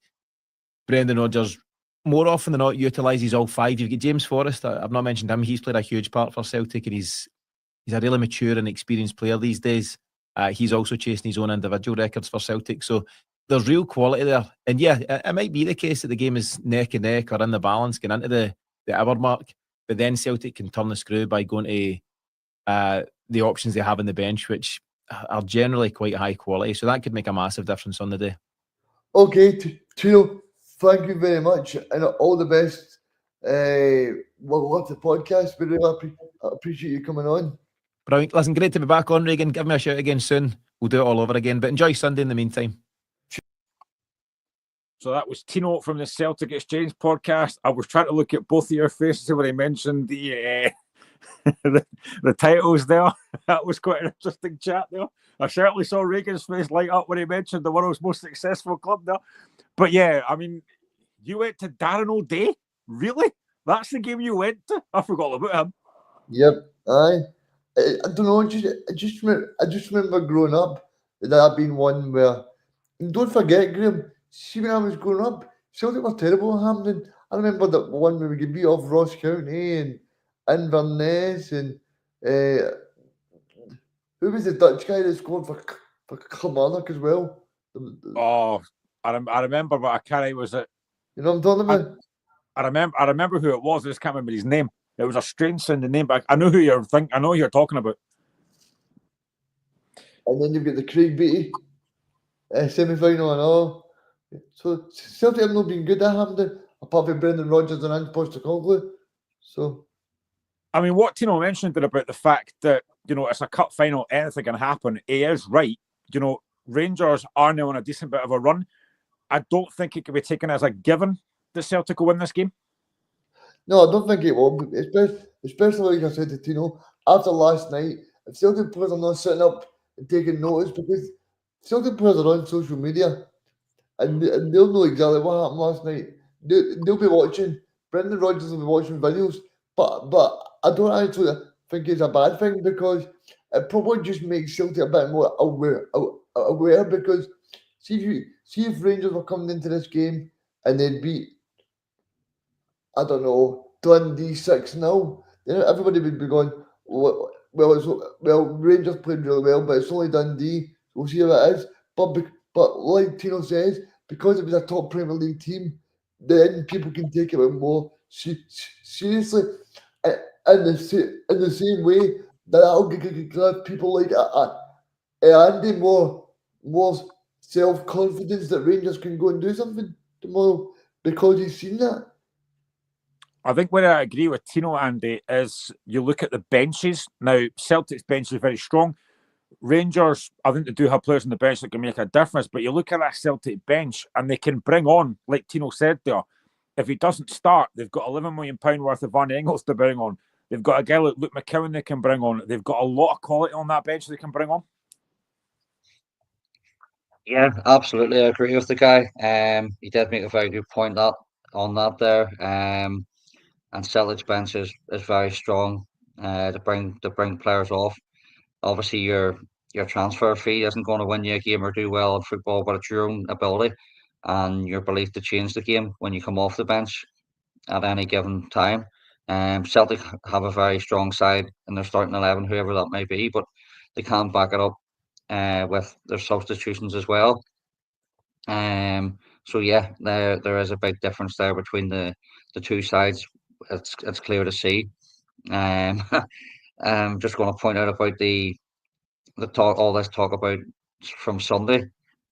Brendan Rodgers, more often than not, utilises all five. You've got James Forrest. I've not mentioned him. He's played a huge part for Celtic, and he's a really mature and experienced player these days. He's also chasing his own individual records for Celtic. So there's real quality there. And yeah, it might be the case that the game is neck and neck or in the balance going into the hour mark. But then Celtic can turn the screw by going to the options they have on the bench, which are generally quite high quality. So that could make a massive difference on the day. Okay, Tino, thank you very much and all the best. We'll love the podcast. We really appreciate you coming on. Brilliant. Listen, great to be back on, Reegan. Give me a shout again soon. We'll do it all over again. But enjoy Sunday in the meantime. So that was Tino from the Celtic Exchange podcast. I was trying to look at both of your faces when I mentioned the titles there. That was quite an interesting chat there. I certainly saw Reegan's face light up when he mentioned the world's most successful club there. But yeah, I mean, you went to Darren O'Day? Really? That's the game you went to? I forgot about him. Yep, aye. I don't know. I just remember growing up that been one where. And don't forget, Graeme. See, when I was growing up, Celtic were terrible at Hampden. I remember that one where we could beat off Ross County and Inverness and who was the Dutch guy that scored for Kilmarnock as well? Oh, I remember, but I can't. Was it? You know what I'm talking about? I remember who it was. I just can't remember his name. It was a strange sounding name, but I know who you're thinking. I know who you're talking about. And then you've got the Craig Beattie semi-final and all. So Celtic have not been good at Hampden, apart from Brendan Rodgers and Ange Postecoglou. So, I mean, what Tino mentioned about the fact that, you know, it's a cup final, anything can happen. He is right. You know, Rangers are now on a decent bit of a run. I don't think it can be taken as a given that Celtic will win this game. no, I don't think it will. Especially like I said to Tino, after last night, if Celtic players are not sitting up and taking notice, because Celtic players are on social media and they'll know exactly what happened last night. They'll be watching. Brendan Rodgers will be watching videos, but I don't actually think it's a bad thing because it probably just makes Celtic a bit more aware because see if Rangers were coming into this game and they'd beat, I don't know, Dundee 6-0, then everybody would be going, well, Rangers played really well, but it's only Dundee. We'll see how it is. But like Tino says, because it was a top Premier League team, then people can take it more seriously. In the same way that'll give people like Andy more self-confidence that Rangers can go and do something tomorrow because he's seen that. I think where I agree with Tino, Andy, is you look at the benches. Now, Celtic's bench is very strong. Rangers, I think they do have players on the bench that can make a difference, but you look at that Celtic bench and they can bring on, like Tino said there, if he doesn't start, they've got £11 million worth of Arnie Engels to bring on. They've got a guy like Luke McKeown they can bring on. They've got a lot of quality on that bench they can bring on. Yeah, absolutely. I agree with the guy. He did make a very good point on that there. And Celtic's bench is very strong to bring players off. Obviously, your transfer fee isn't going to win you a game or do well in football, but it's your own ability and your belief to change the game when you come off the bench at any given time. Celtic have a very strong side in their starting 11, whoever that may be, but they can back it up with their substitutions as well. So yeah, there is a big difference there between the two sides. It's clear to see. I'm just going to point out about all this talk about from Sunday,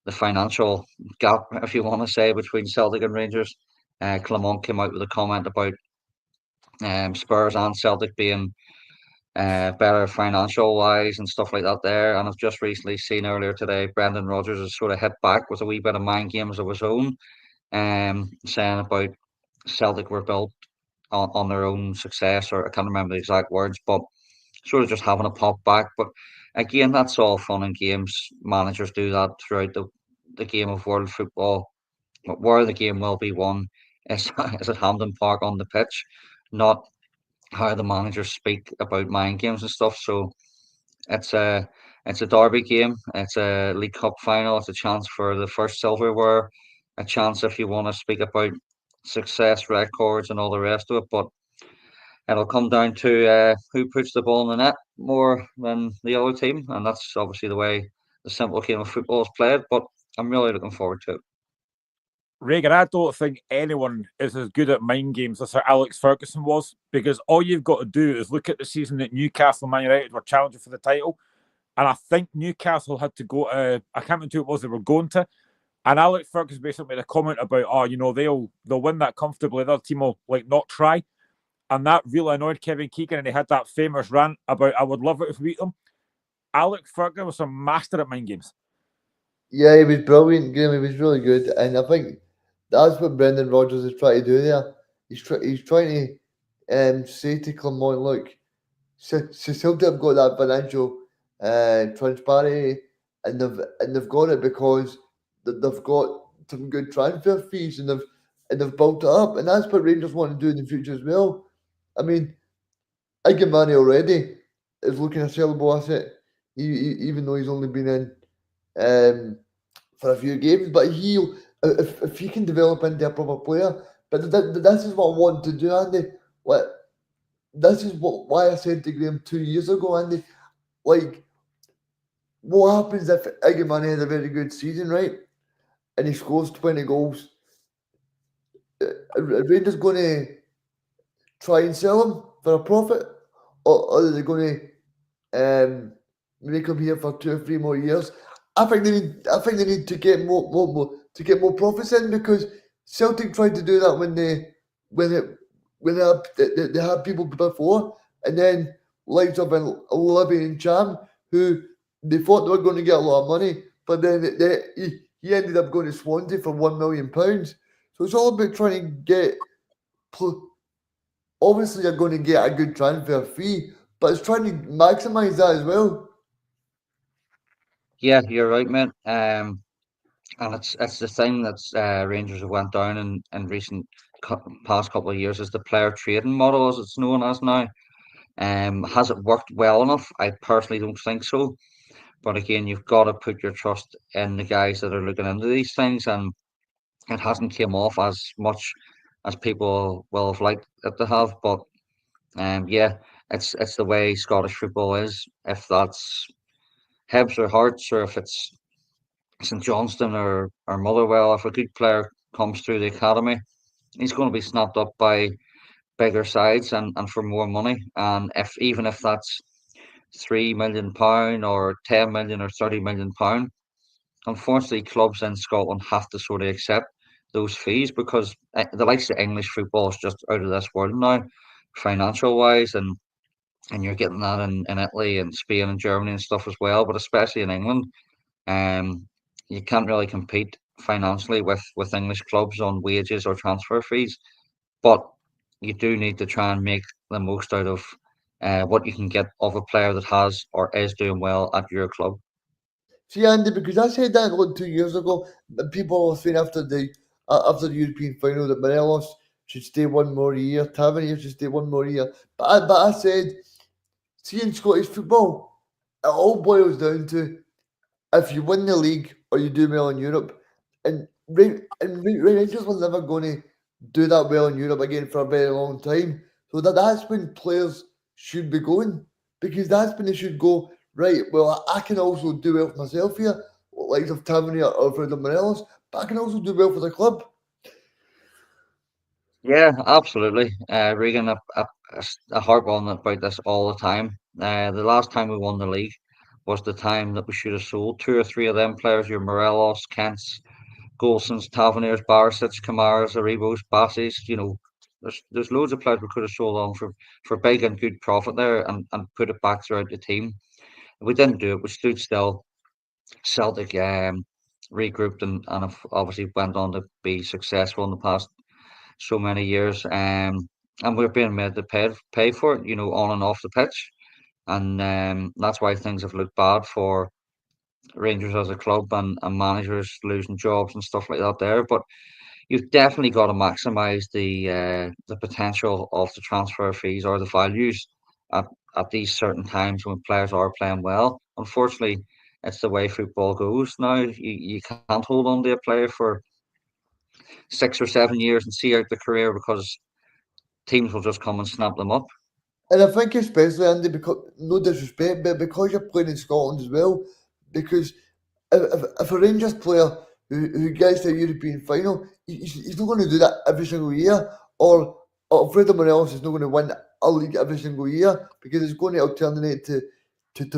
the financial gap, if you want to say, between Celtic and Rangers. Clement came out with a comment about Spurs and Celtic being better financial wise and stuff like that there. And I've just recently seen earlier today, Brendan Rodgers has sort of hit back with a wee bit of mind games of his own, saying about Celtic were built on their own success, or I can't remember the exact words, but sort of just having a pop back. But again, that's all fun and games. Managers do that throughout the game of world football. But where the game will be won is, is at Hampden Park on the pitch, not how the managers speak about mind games and stuff. So it's a derby game. It's a League Cup final. It's a chance for the first silverware, a chance if you want to speak about success records and all the rest of it. But it'll come down to who puts the ball in the net more than the other team, and that's obviously the way the simple game of football is played. But I'm really looking forward to it. Reegan, I don't think anyone is as good at mind games as Sir Alex Ferguson was, because all you've got to do is look at the season that Newcastle and Man United were challenging for the title. And I think Newcastle had to go to, I can't remember who it was they were going to. And Alex Ferguson basically made a comment about, they'll win that comfortably. The other team will not try. And that really annoyed Kevin Keegan, and he had that famous rant about, I would love it if we beat them. Alex Ferguson was a master at mind games. Yeah, he was brilliant, Graham. He was really good. And I think that's what Brendan Rodgers is trying to do there. He's trying to say to Clermont, look, Celtic have got that financial transparency, and they've got it because they've got some good transfer fees, and they've built it up, and that's what Rangers want to do in the future as well. I mean, Igamani already is looking a sellable asset, even though he's only been in for a few games. But if he can develop into a proper player, but this is what I want to do, Andy. This is why I said to Graham 2 years ago, Andy. Like, what happens if Igamani has a very good season, right? And he scores 20 goals? Are Rangers going to try and sell him for a profit, or are they going to make him here for 2 or 3 more years? I think they need to get more profits in, because Celtic tried to do that when they had people before, and then likes of Levy and Cham, who they thought they were going to get a lot of money, but then he ended up going to Swansea for £1 million. So it's all about trying to get. Obviously, you're going to get a good transfer fee, but it's trying to maximise that as well. Yeah, you're right, mate. And it's the thing that's Rangers have went down in recent past couple of years is the player trading model, as it's known as now. Has it worked well enough? I personally don't think so. But again, you've got to put your trust in the guys that are looking into these things, and it hasn't came off as much as people will have liked it to have. But yeah, it's the way Scottish football is. If that's Hibs or Hearts, or if it's St Johnstone or Motherwell, if a good player comes through the academy, he's going to be snapped up by bigger sides and for more money. And even if that's £3 million or 10 million or £30 million, unfortunately, clubs in Scotland have to sort of accept those fees, because the likes of English football is just out of this world now, financial wise, and you're getting that in Italy and Spain and Germany and stuff as well, but especially in England. You can't really compete financially with English clubs on wages or transfer fees, but you do need to try and make the most out of what you can get of a player that has or is doing well at your club. See, Andy, because I said that like 2 years ago, and people were saying after the European final that Morelos should stay 1 more year, Tavernier should stay 1 more year. But I said, see, in Scottish football, it all boils down to if you win the league or you do well in Europe, and Rangers were never going to do that well in Europe again for a very long time. So that's when players should be going, because that's when they should go, right, well, I can also do well for myself here, like of Tavernier or Fredo Morelos, but I can also do well for the club. Yeah, absolutely. Regan, I harp on about this all the time. The last time we won the league was the time that we should have sold 2 or 3 of them players, your Morelos, Kents, Golsons, Taverniers, Barisic, Kamaras, Aribos, Bassis. There's loads of players we could have sold on for big and good profit there, and put it back throughout the team. We didn't do it. We stood still. Celtic regrouped and have obviously went on to be successful in the past so many years. and we're being made to pay for it, on and off the pitch, and that's why things have looked bad for Rangers as a club, and managers losing jobs and stuff like that there. But you've definitely got to maximise the potential of the transfer fees or the values at, at these certain times when players are playing well. Unfortunately, it's the way football goes now. You can't hold on to a player for 6 or 7 years and see out the career because teams will just come and snap them up. And I think especially, Andy, because no disrespect, but because you're playing in Scotland as well, because if a Rangers player who gets to a European final, he's not going to do that every single year, or Fredo Morelos is not going to win a league every single year because it's going to alternate to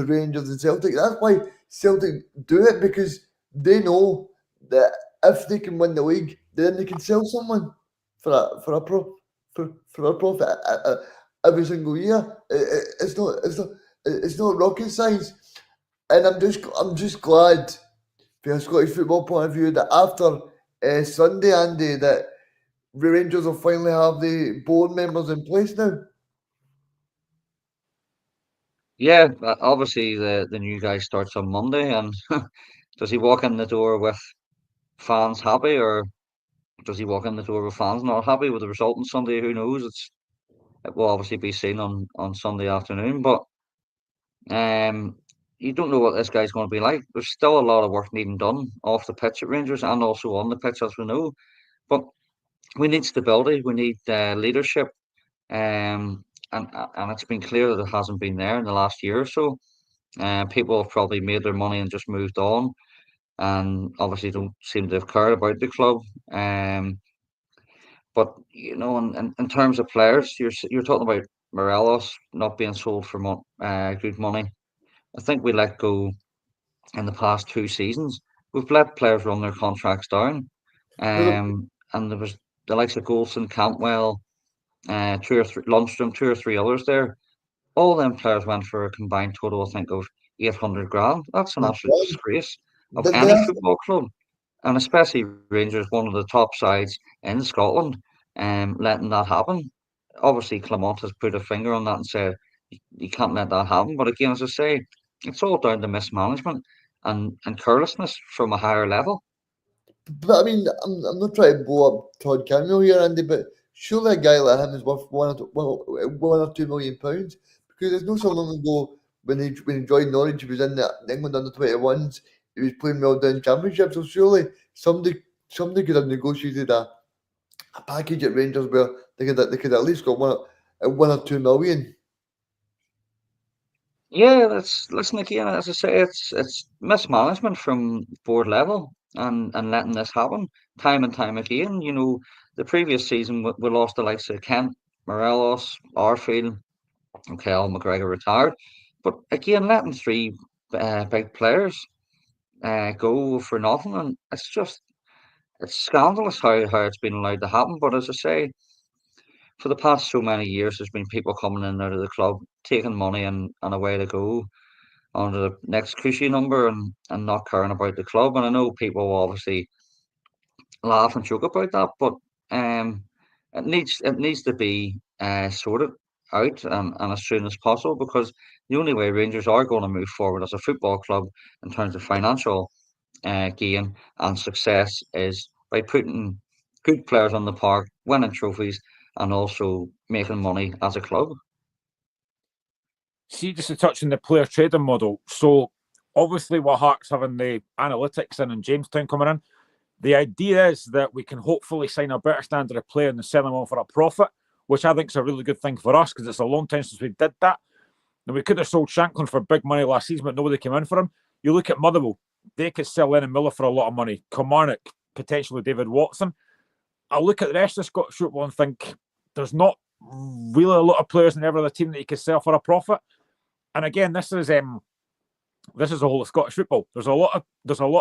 Rangers and Celtic. That's why Celtic do it, because they know that if they can win the league, then they can sell someone for a profit every single year. It's not rocket science, and I'm just glad from a Scottish football point of view that after Sunday, Andy, that the Rangers will finally have the board members in place now. Yeah, obviously the new guy starts on Monday, and does he walk in the door with fans happy, or does he walk in the door with fans not happy with the result on Sunday? Who knows? It will obviously be seen on Sunday afternoon, but you don't know what this guy's going to be like. There's still a lot of work needing done off the pitch at Rangers and also on the pitch, as we know. But we need stability, we need leadership, and it's been clear that it hasn't been there in the last year or so. People have probably made their money and just moved on, and obviously don't seem to have cared about the club. But in terms of players, you're talking about Morelos not being sold for good money. I think we let go in the past 2 seasons. We've let players run their contracts down, and there was the likes of Goulson, Cantwell, 2 or 3 Lundstrom, 2 or 3 others there. All them players went for a combined total, I think, of 800 grand. That's an absolute disgrace of Did they any have football club, and especially Rangers, one of the top sides in Scotland, letting that happen. Obviously, Clement has put a finger on that and said you can't let that happen. But again, as I say, it's all down to mismanagement and carelessness from a higher level. But I mean, I'm not trying to blow up Todd Campbell here, Andy, but surely a guy like him is worth £1 or £2 million, because there's no so long ago when he joined Norwich, he was in the England under-21s, he was playing well down Championship, so surely somebody could have negotiated a package at Rangers where they could at least got £1 or £2 million. Yeah, listen again. As I say, it's mismanagement from board level and letting this happen time and time again. The previous season we lost the likes of Kent, Morelos, Arfield. Okay, Al McGregor retired, but again, letting 3 big players go for nothing, and it's scandalous how it's been allowed to happen. But as I say, for the past so many years, there's been people coming in and out of the club, taking money and away to go on to the next cushy number and not caring about the club. And I know people will obviously laugh and joke about that, but it needs to be sorted out and as soon as possible, because the only way Rangers are going to move forward as a football club in terms of financial gain and success is by putting good players on the park, winning trophies, and also making money as a club. See, just to touch on the player trading model. So, obviously, with Hearts having the analytics in and Jamestown coming in, the idea is that we can hopefully sign a better standard of player and sell them on for a profit, which I think is a really good thing for us because it's a long time since we did that. And we could have sold Shanklin for big money last season, but nobody came in for him. You look at Motherwell, they could sell Lennon Miller for a lot of money. Kilmarnock, potentially David Watson. I look at the rest of Scottish football and think there's not really a lot of players in every other team that you could sell for a profit. And again, this is the whole of Scottish football. There's a lot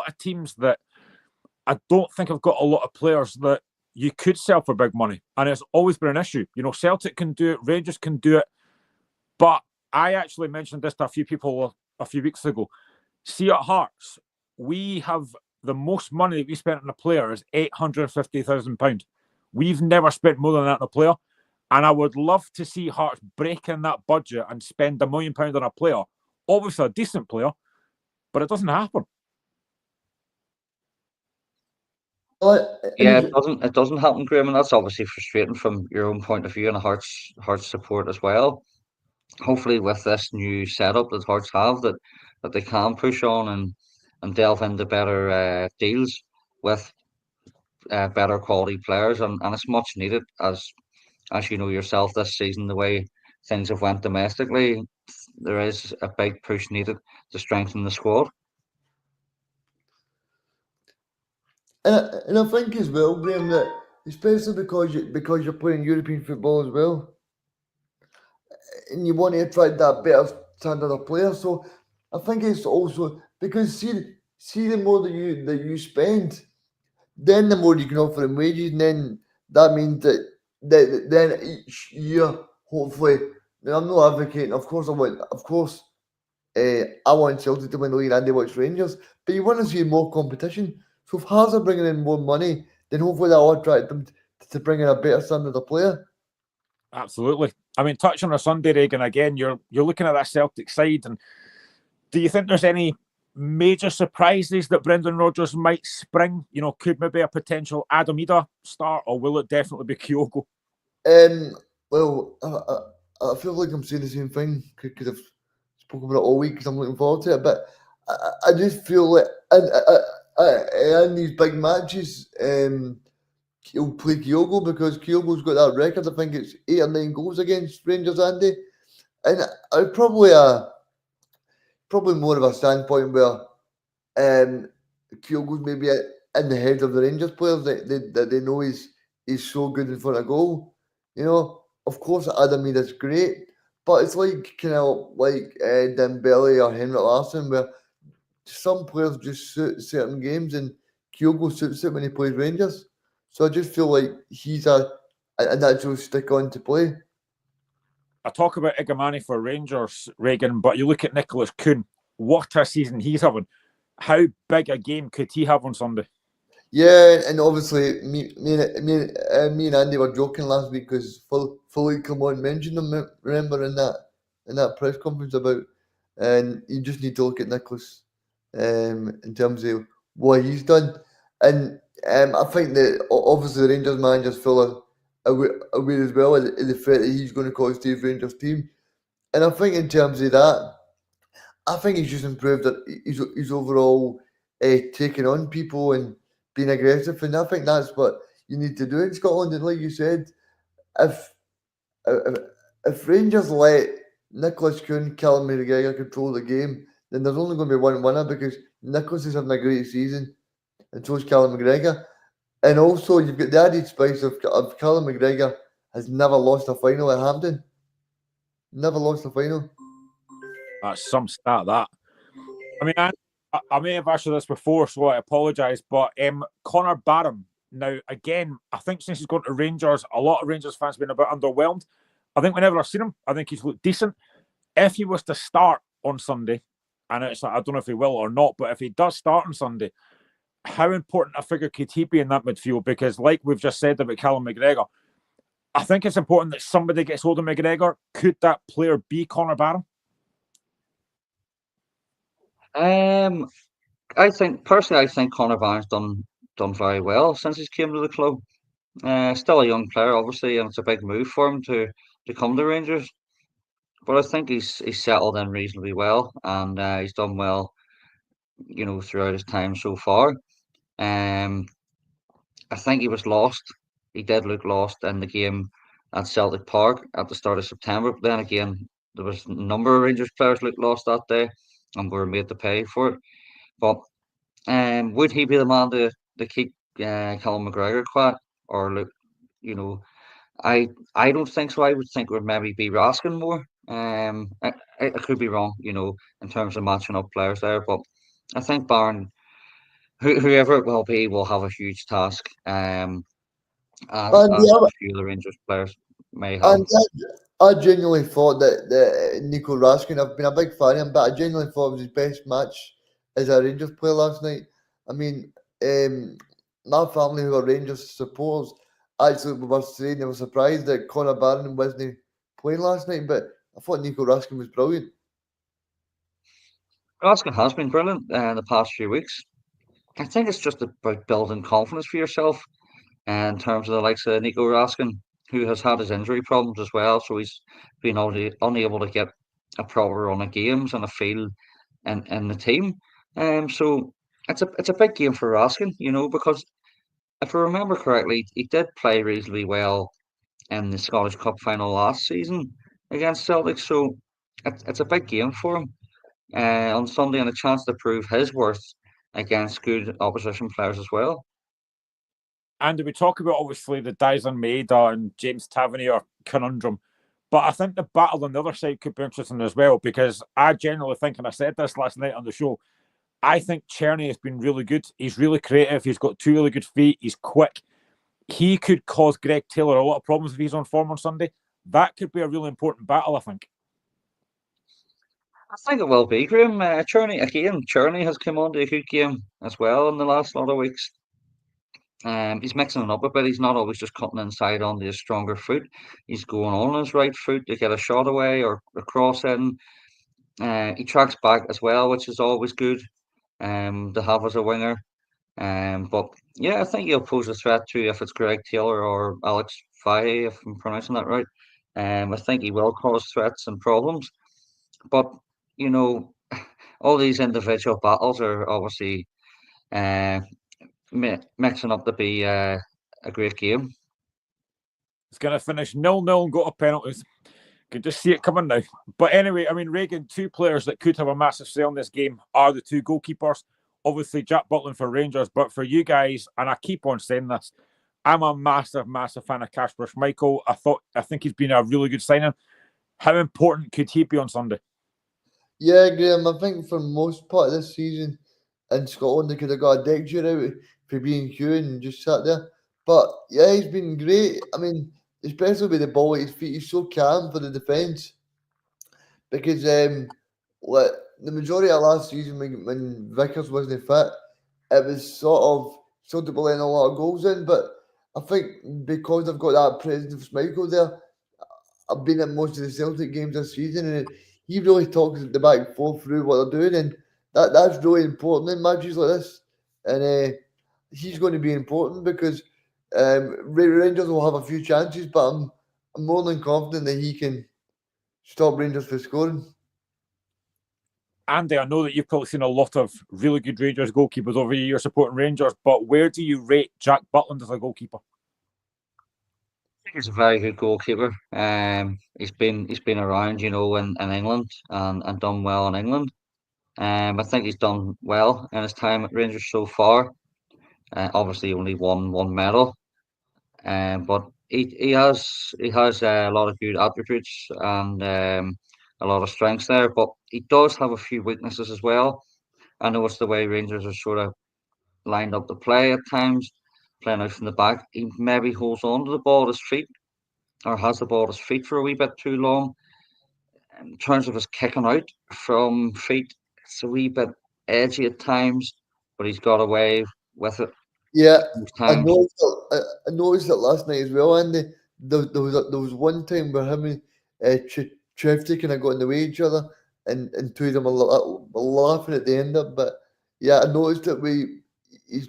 of teams that I don't think have got a lot of players that you could sell for big money, and it's always been an issue. Celtic can do it, Rangers can do it, but I actually mentioned this to a few people a few weeks ago. See, at Hearts, we have the most money that we spent on a player is £850,000. We've never spent more than that on a player. And I would love to see Hearts break in that budget and spend £1 million on a player. Obviously, a decent player, but it doesn't happen. Yeah, it doesn't happen, Graham, and that's obviously frustrating from your own point of view and Hearts support as well. Hopefully, with this new setup that Hearts have, that they can push on and delve into better deals with better quality players, and it's much needed as you know yourself this season, the way things have went domestically. There is a big push needed to strengthen the squad. And I think as well, Graham, that especially because you're playing European football as well, and you want to attract that better standard of player. So I think it's also because see the more that you spend, then the more you can offer them wages, and then that means that then each year, hopefully, now I'm not advocating. Of course, I want Celtic to win the league, and Andy wants Rangers, but you want to see more competition. So if Hearts are bringing in more money, then hopefully that will attract them to bring in a better standard of player. Absolutely. I mean, touching on Sunday, Reegan, again, you're looking at that Celtic side, and do you think there's any major surprises that Brendan Rodgers might spring? You know, could maybe a potential Adam Ida start, or will it definitely be Kyogo? Well, I feel like I'm saying the same thing because I've spoken about it all week because I'm looking forward to it. But I just feel like in these big matches, he'll play Kyogo because Kyogo's got that record. I think it's 8 or 9 goals against Rangers, Andy. And I'd probably more of a standpoint where Kyogo's maybe in the head of the Rangers players that they know he's so good in front of goal. You know, of course, Adam Ida's great, but it's like kind of like Dembele or Henrik Larsson, where some players just suit certain games, and Kyogo suits it when he plays Rangers. So I just feel like he's a natural stick on to play. I talk about Igamani for Rangers, Reegan, but you look at Nicholas Kuhn. What a season he's having. How big a game could he have on Sunday? Yeah, and obviously me and Andy were joking last week because fully come on mentioned him. Remember in that press conference about, and you just need to look at Nicholas, in terms of what he's done, and I think that obviously the Rangers manager's full aware as well of the threat that he's going to cause to his Rangers team, and I think in terms of that, I think he's just improved that he's overall taking on people and being aggressive, and I think that's what you need to do in Scotland. And like you said, if if, if Rangers let Nicholas Kuhn, Callum McGregor control the game, then there's only going to be one winner because Nicholas is having a great season, and so is Callum McGregor. And also, you've got the added spice of Callum McGregor has never lost a final at Hampden. Never lost a final. That's some stat, that. I mean, I may have asked you this before, so I apologise, but Connor Barham, now, again, I think since he's gone to Rangers, a lot of Rangers fans have been a bit underwhelmed. I think whenever I've seen him, I think he's looked decent. If he was to start on Sunday, and it's like, I don't know if he will or not, but if he does start on Sunday, how important a figure could he be in that midfield? Because like we've just said about Callum McGregor, I think it's important that somebody gets hold of McGregor. Could that player be Connor Barham? I think Conor Barnes done very well since he's came to the club. Still a young player, obviously, and it's a big move for him to come to Rangers. But I think he's settled in reasonably well, and he's done well, you know, throughout his time so far. I think he was lost. He did look lost in the game at Celtic Park at the start of September. But then again, there was a number of Rangers players looked lost that day, and were made to pay for it. But would he be the man to keep Callum McGregor quiet, or look, you know, I don't think so. I would think it would maybe be Raskin more. I could be wrong, you know, in terms of matching up players there, but I think Barron, whoever it will be, will have a huge task. As a few of the Rangers players may have. And I genuinely thought that Nico Raskin, I've been a big fan of him, but I genuinely thought it was his best match as a Rangers player last night. I mean, my family who are Rangers supporters, actually we were saying they were surprised that Conor Barron wasn't playing last night, but I thought Nico Raskin was brilliant. Raskin has been brilliant in the past few weeks. I think it's just about building confidence for yourself in terms of the likes of Nico Raskin, who has had his injury problems as well, so he's been unable to get a proper run of games and a feel in the team. So it's a big game for Raskin, because if I remember correctly, he did play reasonably well in the Scottish Cup final last season against Celtic. So it's a big game for him on Sunday, and a chance to prove his worth against good opposition players as well. And we talk about obviously the Dyson Maeda and James Tavernier conundrum, but I think the battle on the other side could be interesting as well, because I generally think, and I said this last night on the show, I think Czerny has been really good. He's really creative. He's got 2 really good feet. He's quick. He could cause Greg Taylor a lot of problems if he's on form on Sunday. That could be a really important battle, I think. I think it will be, Graeme. Czerny has come on to a good game as well in the last lot of weeks. He's mixing it up a bit. He's not always just cutting inside onto his stronger foot. He's going on his right foot to get a shot away or a cross in. He tracks back as well, which is always good to have as a winger. But yeah, I think he'll pose a threat too if it's Greg Taylor or Alex Fahey, if I'm pronouncing that right. I think he will cause threats and problems. But you know, all these individual battles are obviously uh, mixing up to be a great game. It's going to finish 0-0 and go to penalties. Can just see it coming now. But anyway, I mean, Reegan, 2 players that could have a massive say on this game are the 2 goalkeepers. Obviously, Jack Butland for Rangers, but for you guys, and I keep on saying this, I'm a massive, massive fan of Kasper Schmeichel. I think he's been a really good signing. How important could he be on Sunday? Yeah, Graham, I think for most part of this season in Scotland, they could have got a deck chair out for being Hugh and just sat there. But yeah, he's been great. I mean, especially with the ball at his feet, he's so calm for the defence. Because like, the majority of last season, when Vickers wasn't fit, it was sort of letting a lot of goals in. But I think because I've got that presence of Schmeichel there, I've been at most of the Celtic games this season, and he really talks the back four through what they're doing, and that's really important in matches like this. And he's going to be important because Rangers will have a few chances, but I'm more than confident that he can stop Rangers from scoring. Andy, I know that you've probably seen a lot of really good Rangers goalkeepers over the years supporting Rangers, but where do you rate Jack Butland as a goalkeeper? He's a very good goalkeeper. He's been around, in England and done well in England. I think he's done well in his time at Rangers so far. Obviously, only won one medal, but he has a lot of good attributes and a lot of strengths there. But he does have a few weaknesses as well. I know it's the way Rangers are sort of lined up to play at times, playing out from the back. He maybe holds on to the ball at his feet or has the ball at his feet for a wee bit too long. In terms of his kicking out from feet, it's a wee bit edgy at times, but he's got away with it. Yeah, I Times. noticed it last night as well, and there was one time where him and Chefty kind of got in the way of each other, and two of them were laughing at the end of it. But yeah, I noticed that he's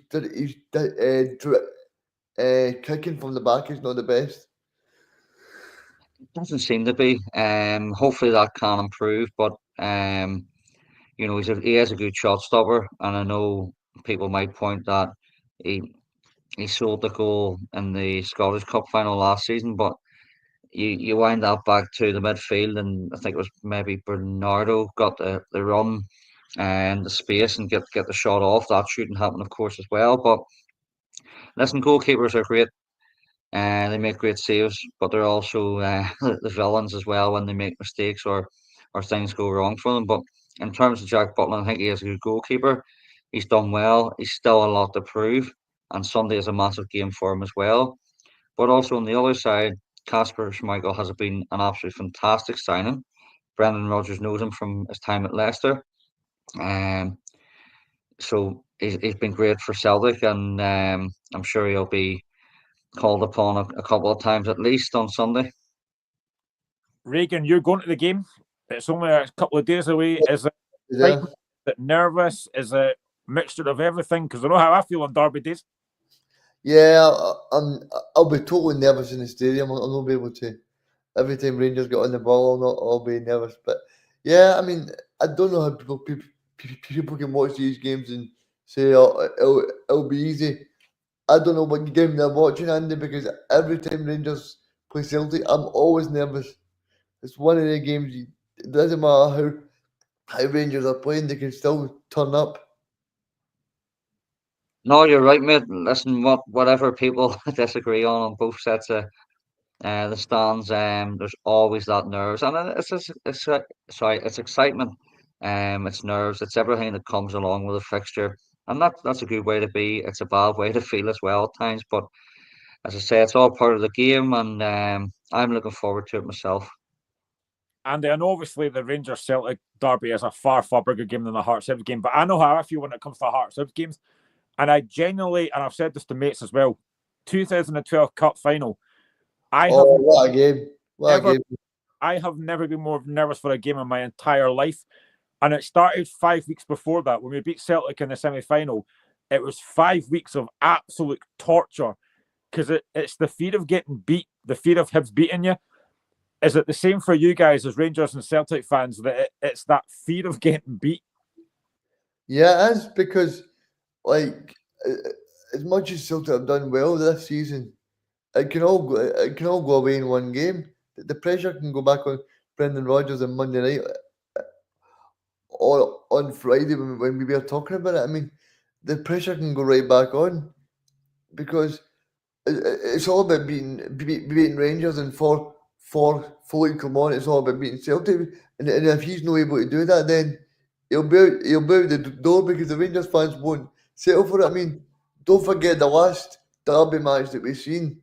kicking from the back is not the best. Doesn't seem to be. Hopefully that can improve, but he is a good shot stopper, and I know people might point that he sold the goal in the Scottish Cup final last season, but you wind that back to the midfield, and I think it was maybe Bernardo got the run and the space and get the shot off. That shouldn't happen, of course, as well. But listen, goalkeepers are great. They make great saves, but they're also the villains as well when they make mistakes or things go wrong for them. But in terms of Jack Butland, I think he is a good goalkeeper. He's done well. He's still a lot to prove, and Sunday is a massive game for him as well. But also on the other side, Kasper Schmeichel has been an absolute fantastic signing. Brendan Rodgers knows him from his time at Leicester. So he's been great for Celtic, and I'm sure he'll be called upon a couple of times at least on Sunday. Reegan, you're going to the game. It's only a couple of days away. Is it Yeah. excitement? Is it nervous? Is it a mixture of everything? Because I know how I feel on Derby days. Yeah, I'll be totally nervous in the stadium. I'll not be able to. Every time Rangers get on the ball, I'll be nervous. But yeah, I mean, I don't know how people can watch these games and say, "Oh, it'll be easy." I don't know what game they're watching, Andy, because every time Rangers play Celtic, I'm always nervous. It's one of the games. It doesn't matter how Rangers are playing; they can still turn up. No, you're right, mate. Listen, whatever people disagree on both sets of the stands, there's always that nerves, and it's excitement, it's nerves, it's everything that comes along with a fixture, and that's a good way to be. It's a bad way to feel as well at times, but as I say, it's all part of the game, and I'm looking forward to it myself. And obviously the Rangers Celtic derby is a far, far bigger game than the Hearts Hibs game. But I know how I feel when it comes to Hearts Hibs games. And I genuinely, and I've said this to mates as well, 2012 Cup final, I have what a game! What a game! I have never been more nervous for a game in my entire life. And it started 5 weeks before that when we beat Celtic in the semi-final. It was 5 weeks of absolute torture because it's the fear of getting beat, the fear of Hibs beating you. Is it the same for you guys as Rangers and Celtic fans that it's that fear of getting beat? Yeah, it is because, like, as much as Celtic have done well this season, it can all go away in one game. The pressure can go back on Brendan Rodgers on Monday night or on Friday when we were talking about it. I mean, the pressure can go right back on because it's all about beating Rangers and for fully come on. It's all about beating Celtic, and if he's not able to do that, then he'll be out the door because the Rangers fans won't settle for it. I mean, don't forget the last derby match that we've seen.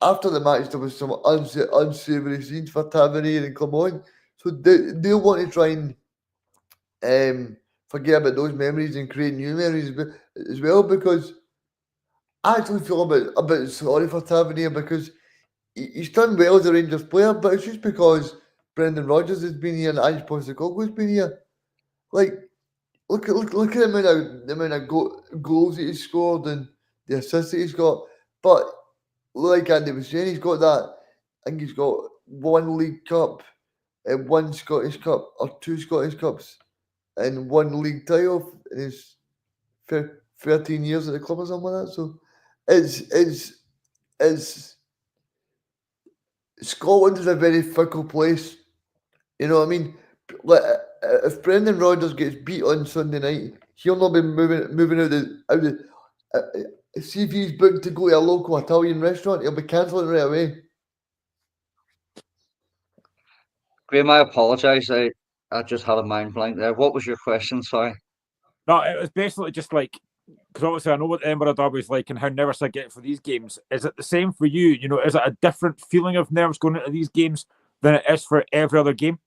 After the match, there was some unsavoury scenes for Tavernier and Clement, so they'll want to try and forget about those memories and create new memories as well. Because I actually feel a bit sorry for Tavernier because he's done well as a Rangers player, but it's just because Brendan Rodgers has been here and Ange Postecoglou's been here. Like, look at the amount of goals that he's scored and the assists that he's got. But like Andy was saying, he's got that. I think he's got one League Cup, and one Scottish Cup, or two Scottish Cups, and one league title in his 13 years at the club or something like that. So it's Scotland is a very fickle place. You know what I mean? Like, if Brendan Rodgers gets beat on Sunday night, he'll not be moving out the. See if he's booked to go to a local Italian restaurant, he'll be cancelling right away. Graeme, I apologise. I just had a mind blank there. What was your question? Sorry. No, it was basically just like, because obviously I know what the Edinburgh Derby is like and how nervous I get for these games. Is it the same for you? You know, is it a different feeling of nerves going into these games than it is for every other game?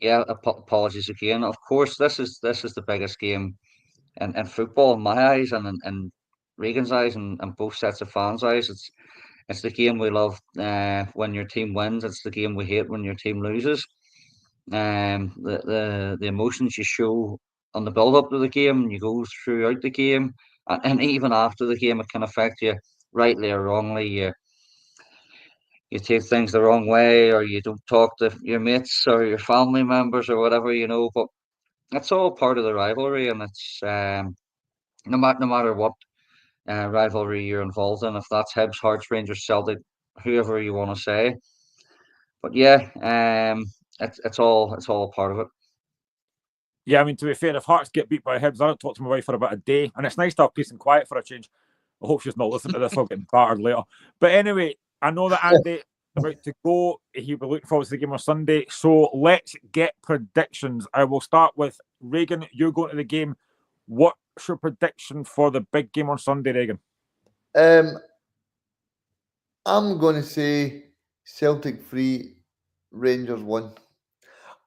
Yeah, apologies again. Of course, this is the biggest game in football in my eyes and in Reegan's eyes and both sets of fans' eyes. It's the game we love when your team wins. It's the game we hate when your team loses. The emotions you show on the build up to the game, you go throughout the game, and even after the game, it can affect you rightly or wrongly. You take things the wrong way, or you don't talk to your mates or your family members or whatever, But it's all part of the rivalry, and it's no matter what rivalry you're involved in, if that's Hibs, Hearts, Rangers, Celtic, whoever you want to say. But yeah, it's all a part of it. Yeah, I mean, to be fair, if Hearts get beat by Hibs, I don't talk to my wife for about a day, and it's nice to have peace and quiet for a change. I hope she's not listening to this. I'll get battered later. But anyway, I know that Andy is about to go. He'll be looking forward to the game on Sunday. So let's get predictions. I will start with Reegan. You're going to the game. What's your prediction for the big game on Sunday, Reegan? I'm going to say Celtic 3, Rangers 1.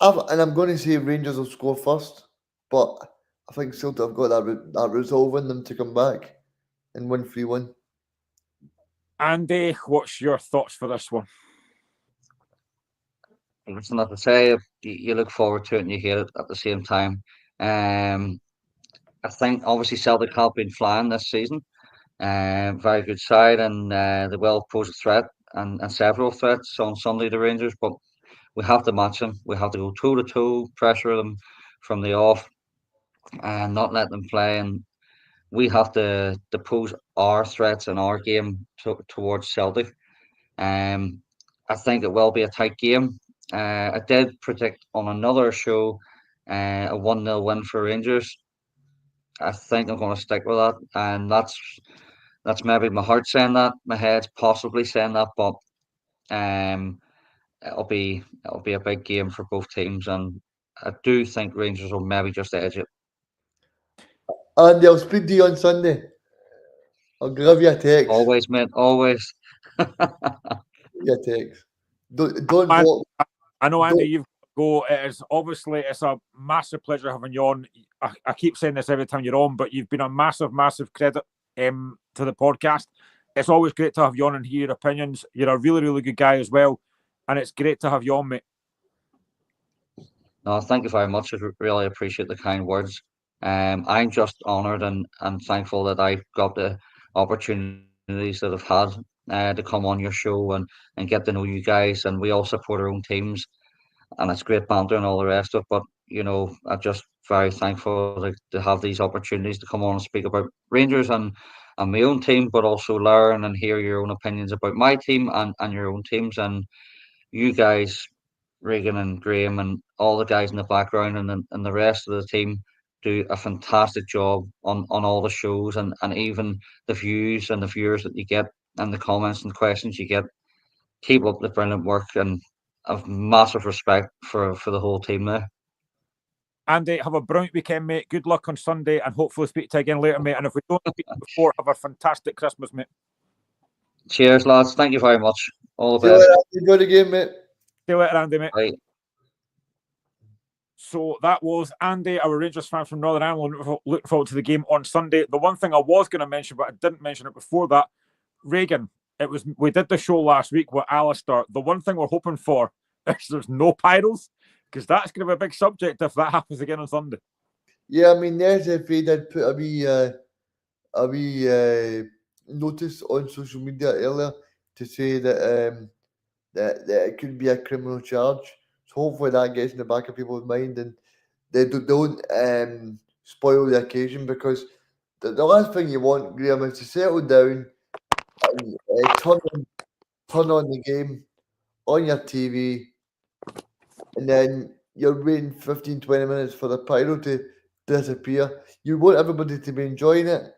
And I'm going to say Rangers will score first, but I think Celtic have got that resolve in them to come back and win 3-1. Andy, what's your thoughts for this one? There's nothing to say. You look forward to it and you hate it at the same time. I think obviously Celtic have been flying this season. Very good side, and they will pose a threat and several threats on Sunday to Rangers. But we have to match them. We have to go toe to toe, pressure them from the off, and not let them play. And we have to pose our threats and our game towards Celtic. I think it will be a tight game. I did predict on another show a 1-0 win for Rangers. I think I'm going to stick with that, and that's maybe my heart saying that, my head's possibly saying that, but um, it'll be a big game for both teams, and I do think Rangers will maybe just edge it. And I'll speak to you on Sunday. I'll give you a text. Always, mate, always. Your text. Don't Man, block. I know, Andy, Don't- you've got to go. It's a massive pleasure having you on. I keep saying this every time you're on, but you've been a massive credit to the podcast. It's always great to have you on and hear your opinions. You're a really good guy as well, and it's great to have you on, mate. No, thank you very much. I really appreciate the kind words. I'm just honoured and thankful that I've got the opportunities that I've had to come on your show and get to know you guys. And we all support our own teams, and it's great banter and all the rest of it. But I'm just very thankful to have these opportunities to come on and speak about Rangers and my own team, but also learn and hear your own opinions about my team and your own teams. And you guys, Reegan and Graeme and all the guys in the background and the rest of the team do a fantastic job on all the shows and even the views and the viewers that you get and the comments and questions you get. Keep up the brilliant work, and I have massive respect for the whole team there. Andy, have a brilliant weekend, mate. Good luck on Sunday, and hopefully speak to you again later, mate. And if we don't speak before, have a fantastic Christmas, mate. Cheers, lads. Thank you very much. All See the you best. later. Enjoy the game, mate. See you later, Andy, mate. Bye. So that was Andy, our Rangers fan from Northern Ireland, looking forward to the game on Sunday. The one thing I was going to mention, but I didn't mention it before that, Reegan, we did the show last week with Alistair. The one thing we're hoping for is there's no pyros, because that's going to be a big subject if that happens again on Sunday. Yeah, I mean, the SFA did put a wee notice on social media earlier to say that that it could be a criminal charge. So hopefully that gets in the back of people's mind and they don't spoil the occasion, because the last thing you want, Graeme, is to settle down and turn on the game on your TV, and then you're waiting 15-20 minutes for the pyro to disappear. You want everybody to be enjoying it,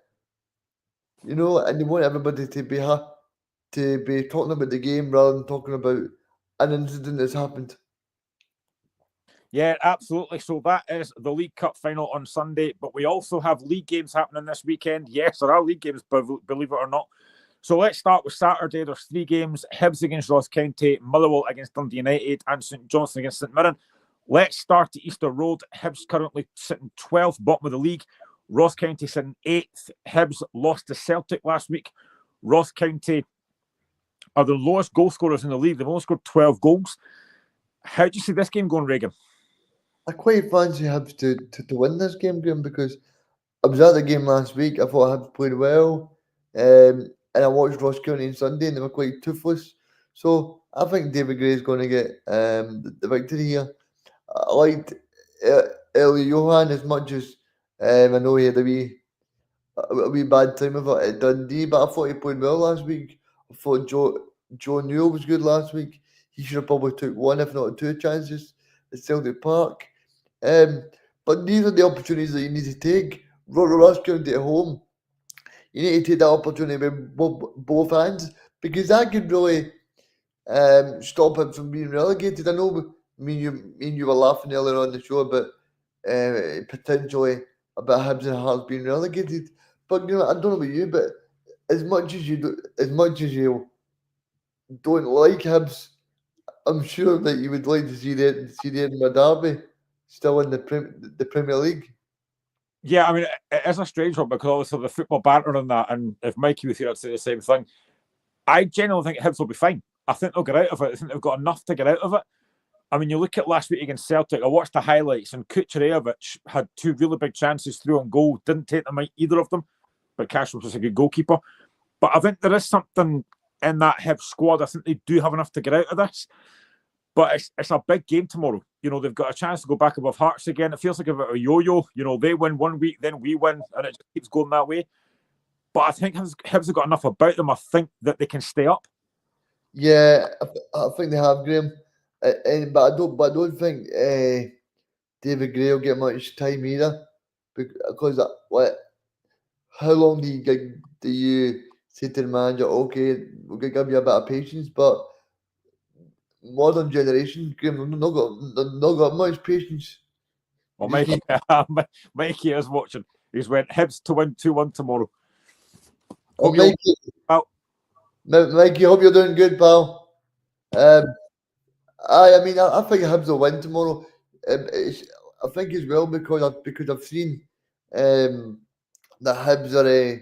and you want everybody to be talking about the game rather than talking about an incident that's happened. Yeah, absolutely. So that is the League Cup final on Sunday, but we also have league games happening this weekend. Yes, there are league games, believe it or not. So let's start with Saturday. There's 3 games: Hibs against Ross County, Motherwell against Dundee United, and St Johnstone against St Mirren. Let's start at Easter Road. Hibs currently sitting 12th, bottom of the league. Ross County sitting 8th. Hibs lost to Celtic last week. Ross County are the lowest goal scorers in the league. They've only scored 12 goals. How do you see this game going, Reegan? I quite fancy Hibs to win this game, Graeme, because I was at the game last week. I thought Hibs played well, and I watched Ross County on Sunday, and they were quite toothless. So I think David Gray is going to get the victory here. I liked Eli Johan as much as I know he had a wee bad time of it at Dundee, but I thought he played well last week. I thought Joe Newell was good last week. He should have probably took 1, if not 2 chances at Celtic Park. But these are the opportunities that you need to take. Ross County at home, you need to take that opportunity with both hands, because that could really stop him from being relegated. I know me and you were laughing earlier on the show about potentially about Hibs and Hearts being relegated. But I don't know about you, but as much as you don't like Hibs, I'm sure that you would like to see the Edinburgh Derby still in the Premier League. Yeah, I mean, it is a strange one because obviously the football banter and that, and if Mikey was here, I'd say the same thing. I genuinely think Hibs will be fine. I think they'll get out of it. I think they've got enough to get out of it. I mean, you look at last week against Celtic, I watched the highlights, and Kucherevic had 2 really big chances through on goal. Didn't take them out, either of them, but Cashel was a good goalkeeper. But I think there is something in that Hibs squad. I think they do have enough to get out of this. But it's a big game tomorrow. You know, they've got a chance to go back above Hearts again. It feels like a bit of a yo-yo. You know, they win one week, then we win, and it just keeps going that way. But I think Hibs have got enough about them. I think that they can stay up. Yeah, I think they have, Graham. But I don't think David Gray will get much time either, because how long do you say to the manager, okay, we're gonna give you a bit of patience? But modern generation, Graham, they've not got much patience. Well, Mikey is watching. He's went Hibs to win 2-1 tomorrow. Oh, Mikey, Mikey, hope you're doing good, pal. I mean, I think Hibs will win tomorrow. I think as well because I've seen that Hibs are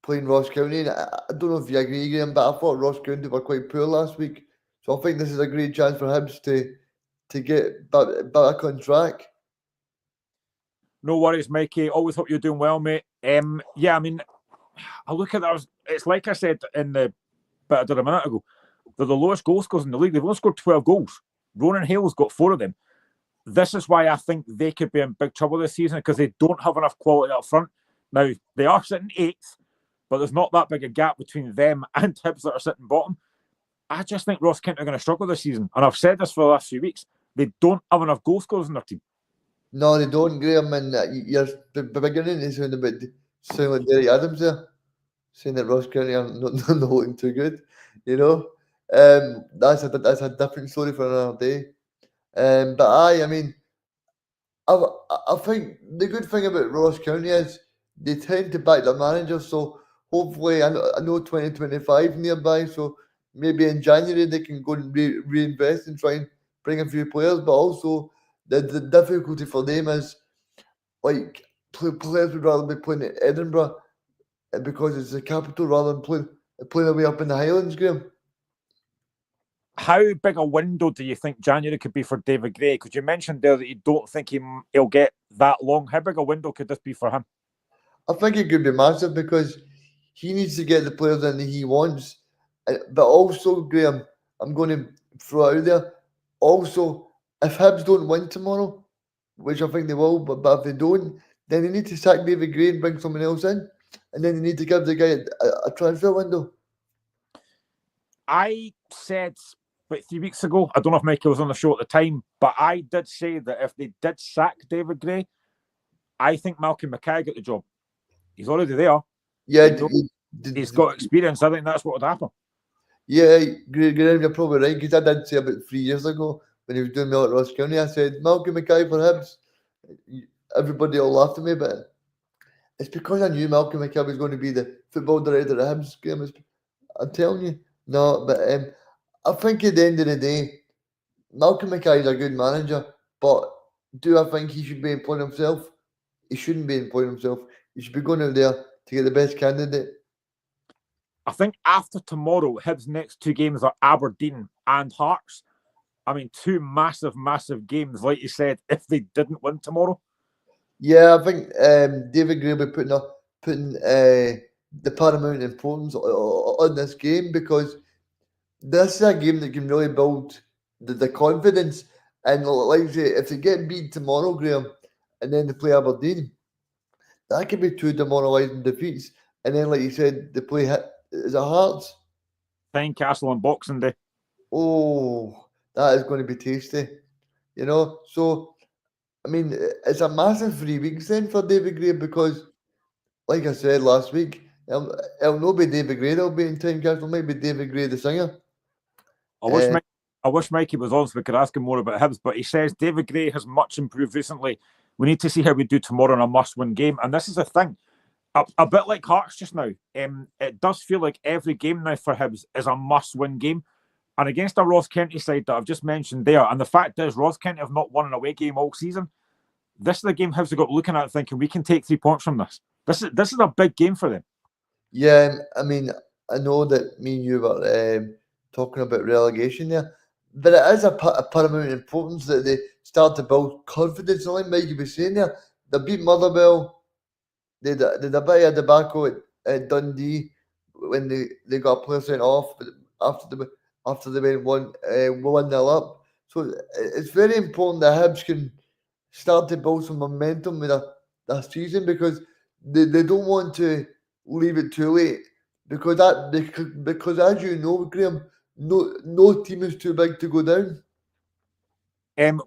playing Ross County. And I don't know if you agree, Graham, but I thought Ross County were quite poor last week. So I think this is a great chance for Hibs to get back on track. No worries, Mikey. Always hope you're doing well, mate. Yeah, I mean, I look at that. It's like I said in the bit I did a minute ago. They're the lowest goal scorers in the league. They've only scored 12 goals. Ronan Hale's got 4 of them. This is why I think they could be in big trouble this season, because they don't have enough quality up front. Now, they are sitting 8th, but there's not that big a gap between them and Hibs that are sitting bottom. I just think Ross Kent are going to struggle this season. And I've said this for the last few weeks. They don't have enough goal scorers in their team. No, they don't, Graham. And you're beginning to sound like Derek Adams there, saying that Ross County are not looking too good. You know, that's a different story for another day. But I mean, I think the good thing about Ross County is they tend to back their manager. So hopefully, I know 2025 nearby. So maybe in January they can go and reinvest and try and bring a few players. But also the difficulty for them is like players would rather be playing at Edinburgh because it's the capital rather than playing away up in the Highlands, Graham. How big a window do you think January could be for David Gray? Because you mentioned there that you don't think he'll get that long. How big a window could this be for him? I think it could be massive because he needs to get the players in that he wants. But also, Graham, I'm going to throw out there, also, if Hibs don't win tomorrow, which I think they will, but if they don't, then they need to sack David Gray and bring someone else in. And then they need to give the guy a transfer window. I said about 3 weeks ago, I don't know if Michael was on the show at the time, but I did say that if they did sack David Gray, I think Malcolm Mackay got the job. He's already there. Yeah, he's got experience. I think that's what would happen. Yeah, Graham, you're probably right, because I did say about 3 years ago when he was doing well at Ross County, I said, Malcolm Mackay for Hibs. Everybody all laughed at me, but it's because I knew Malcolm Mackay was going to be the football director at Hibs. Graham, I'm telling you. No, but I think at the end of the day, Malcolm Mackay is a good manager, but do I think he should be employing himself? He shouldn't be employing himself. He should be going out there to get the best candidate. I think after tomorrow, Hibs' next 2 games are Aberdeen and Hearts. I mean, 2 massive, massive games, like you said, if they didn't win tomorrow. Yeah, I think David Gray will be putting the paramount importance on this game, because this is a game that can really build the confidence. And like I say, if they get beat tomorrow, Graham, and then they play Aberdeen, that could be 2 demoralising defeats. And then, like you said, they play is it Hearts? Tynecastle on Boxing Day. Oh, that is going to be tasty. You know, so I mean, it's a massive 3 weeks then for David Gray, because, like I said last week, it'll not be David Gray that'll be in Tynecastle. It might be David Gray the singer. I wish Mikey was on so we could ask him more about Hibs, but he says David Gray has much improved recently. We need to see how we do tomorrow in a must-win game. And this is the thing. A bit like Hearts just now. It does feel like every game now for Hibs is a must-win game. And against a Ross County side that I've just mentioned there, and the fact is Ross County have not won an away game all season, this is the game Hibs have got looking at thinking we can take 3 points from this. This is a big game for them. Yeah, I mean, I know that me and you were talking about relegation there, but it is a paramount importance that they start to build confidence. Like Mikey was saying there, they beat Motherwell. They did a bit of debacle at Dundee when they got a player sent off, but after they went 1-0 up. So it's very important that Hibs can start to build some momentum with that season, because they don't want to leave it too late, because as you know, Graham, no team is too big to go down.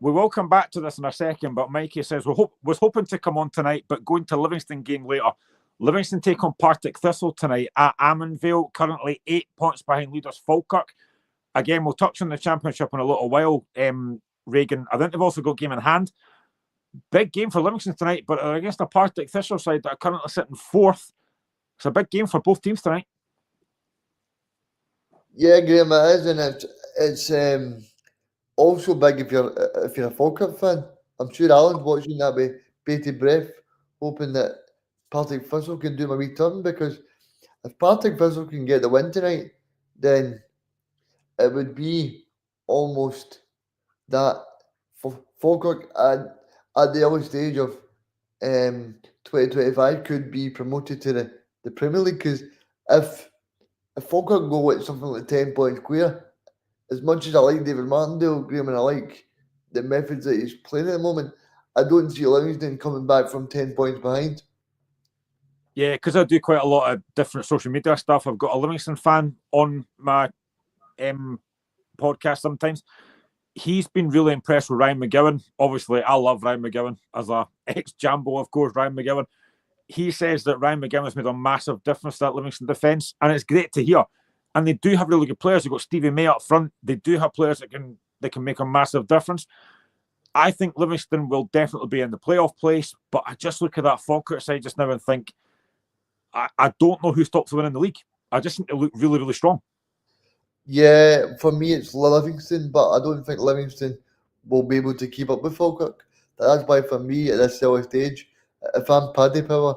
We will come back to this in a second, but Mikey says was hoping to come on tonight, but going to Livingston game later. Livingston take on Partick Thistle tonight at Ammanville, currently 8 points behind leaders Falkirk. Again, we'll touch on the Championship in a little while, Reegan. I think they've also got game in hand. Big game for Livingston tonight, but against the Partick Thistle side that are currently sitting fourth. It's a big game for both teams tonight. Yeah, Graham, it is, and it's also big if you're a Falkirk fan. I'm sure Alan's watching that with bated breath, hoping that Partick Thistle can do my wee turn, because if Partick Thistle can get the win tonight, then it would be almost that for Falkirk at the early stage of 2025 could be promoted to the Premier League, because if Falkirk go with something like 10 points clear, as much as I like David Martindale, Graham, and I like the methods that he's playing at the moment, I don't see Livingston coming back from 10 points behind. Yeah, because I do quite a lot of different social media stuff. I've got a Livingston fan on my podcast sometimes. He's been really impressed with Ryan McGowan. Obviously, I love Ryan McGowan as a ex-Jambo, of course, Ryan McGowan. He says that Ryan McGowan has made a massive difference to that Livingston defence, and it's great to hear. And they do have really good players. They've got Stevie May up front. They do have players that can make a massive difference. I think Livingston will definitely be in the playoff place, but I just look at that Falkirk side just now and think, I don't know who stops winning the league. I just think they look really, really strong. Yeah, for me it's Livingston, but I don't think Livingston will be able to keep up with Falkirk. That's why for me at this early stage, if I'm Paddy Power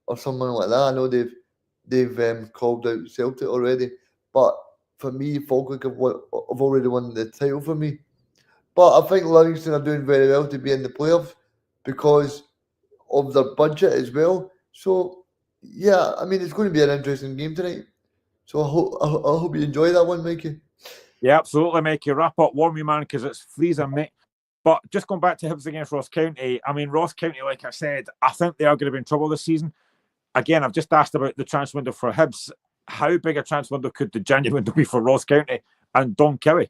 or someone like that, I know they've called out Celtic already, but for me, Falkirk have already won the title for me. But I think Livingston are doing very well to be in the playoffs because of their budget as well. So yeah, I mean it's going to be an interesting game tonight. So I hope you enjoy that one, Mikey. Yeah, absolutely, Mikey. Wrap up warm, you man, because it's freezing, mate. But just going back to Hibs against Ross County, I mean, Ross County, like I said, I think they are going to be in trouble this season. Again, I've just asked about the transfer window for Hibs. How big a transfer window could the January window be for Ross County and Don Cowie?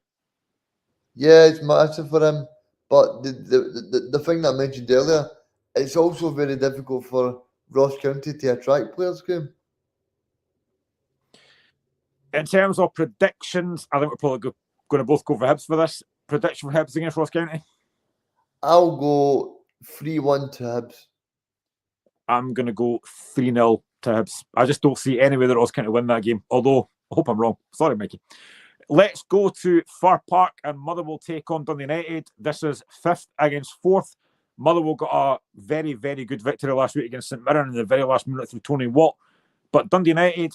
Yeah, it's massive for him. But the thing that I mentioned earlier, it's also very difficult for Ross County to attract players, Graham. In terms of predictions, I think we're probably going to both go for Hibs for this. Prediction for Hibs against Ross County? I'll go 3-1 to Hibs. I'm going to go 3-0 to Hibs. I just don't see any way that Ross County win that game, although I hope I'm wrong. Sorry, Mikey. Let's go to Fir Park and Motherwell take on Dundee United. This is 5th against 4th. Motherwell got a very, very good victory last week against St Mirren in the very last minute through Tony Watt. But Dundee United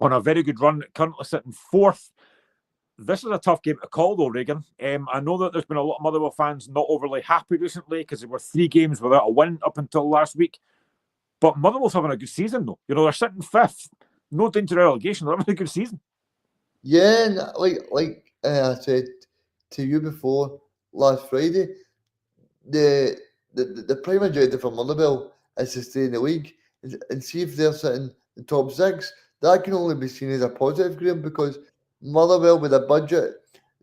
on a very good run, currently sitting 4th. This is a tough game to call, though, Reegan. I know that there's been a lot of Motherwell fans not overly happy recently because there were 3 games without a win up until last week. But Motherwell's having a good season, though. You know, they're sitting 5th. No danger of relegation. They're having a good season. Yeah, and like I said to you before last Friday, the prime objective for Motherwell is to stay in the league and see if they're sitting in top 6. That can only be seen as a positive, Graham, because Motherwell with a budget.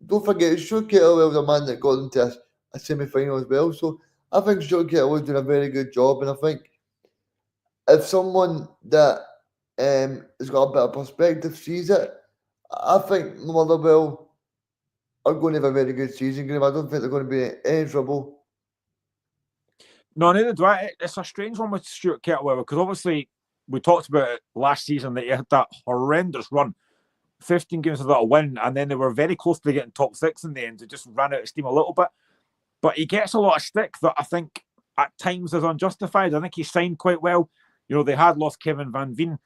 Don't forget, Stuart Kettlewell's a man that got them to a semi-final as well. So I think Stuart Kettlewell's doing a very good job, and I think if someone that has got a bit of perspective sees it, I think Motherwell are going to have a very good season, Graham. I don't think they're going to be in any trouble. No, neither do I. It's a strange one with Stuart Kettlewell because obviously we talked about it last season that he had that horrendous run. 15 games without a win, and then they were very close to getting top 6 in the end. They just ran out of steam a little bit. But he gets a lot of stick that I think at times is unjustified. I think he signed quite well. You know, they had lost Kevin Van Veen.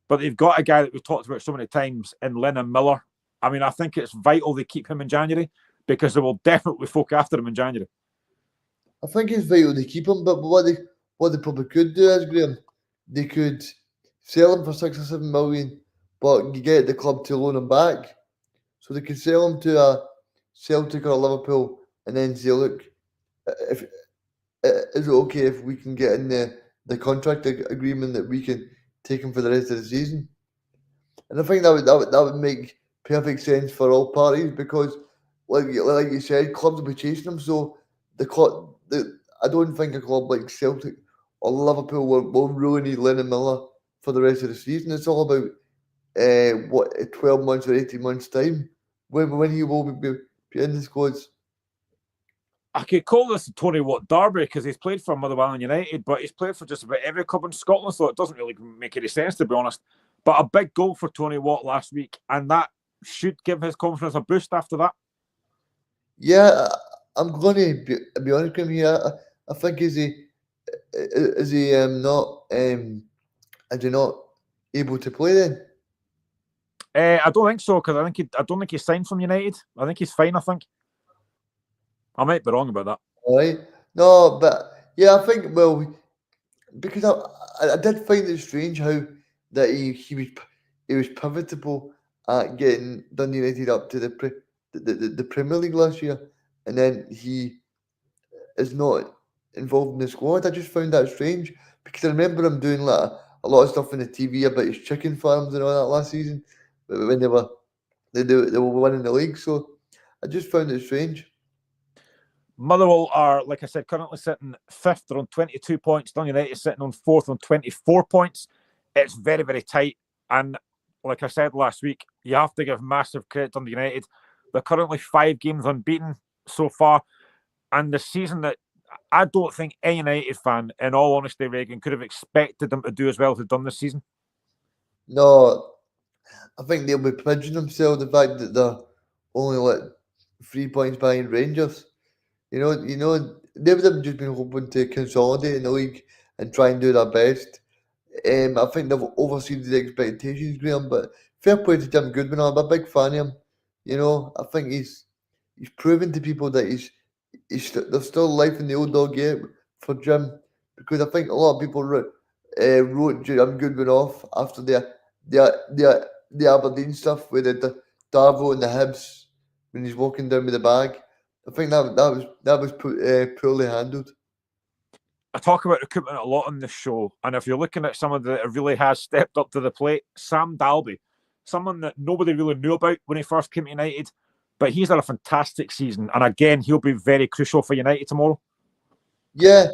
but they've got a guy that we've talked about so many times in Lennon Miller. I mean, I think it's vital they keep him in January because they will definitely folk after him in January. I think it's vital to keep him, but what they probably could do is, Graham, they could sell him for 6 or 7 million, but you get the club to loan him back. So they could sell him to a Celtic or a Liverpool and then say, look, if is it okay if we can get in the contract agreement that we can take him for the rest of the season? And I think that would make perfect sense for all parties because, like you said, clubs will be chasing him. So I don't think a club like Celtic or Liverpool will really need Lennon Miller for the rest of the season. It's all about 12 months or 18 months time when he will be in the squads. I could call this Tony Watt Derby because he's played for Motherwell United, but he's played for just about every club in Scotland, so it doesn't really make any sense, to be honest. But a big goal for Tony Watt last week, and that should give his confidence a boost after that. Yeah, I'm going to be honest with him here. I think is he not able to play then? I don't think so because I don't think he's signed from United. I think he's fine. I think I might be wrong about that. All right. No, but yeah, I think because I did find it strange how that he was pivotal at getting Dundee United up to the Premier League last year, and then he is not involved in the squad. I just found that strange because I remember him doing like a lot of stuff on the TV about his chicken farms and all that last season when they were winning the league. So I just found it strange. Motherwell are, like I said, currently sitting 5th. They're on 22 points. Dundee United is sitting on 4th on 24 points. It's very, very tight. And like I said last week, you have to give massive credit to Dundee United. They're currently 5 games unbeaten so far. And the season that I don't think any United fan, in all honesty, Reegan, could have expected them to do as well as they've done this season. No, I think they'll be pledging themselves the fact that they're only 3 points behind Rangers. You know, they would have just been hoping to consolidate in the league and try and do their best. I think they've overseen the expectations, Graham, but fair play to Jim Goodwin. I'm a big fan of him. You know, I think he's proven to people that there's still life in the old dog yet for Jim, because I think a lot of people wrote Jim Goodwin off after the Aberdeen stuff with the Darvo and the Hibs when he's walking down with the bag. I think that was poorly handled. I talk about recruitment a lot on this show, and if you're looking at someone that really has stepped up to the plate, Sam Dalby, someone that nobody really knew about when he first came to United, but he's had a fantastic season, and again, he'll be very crucial for United tomorrow. Yeah,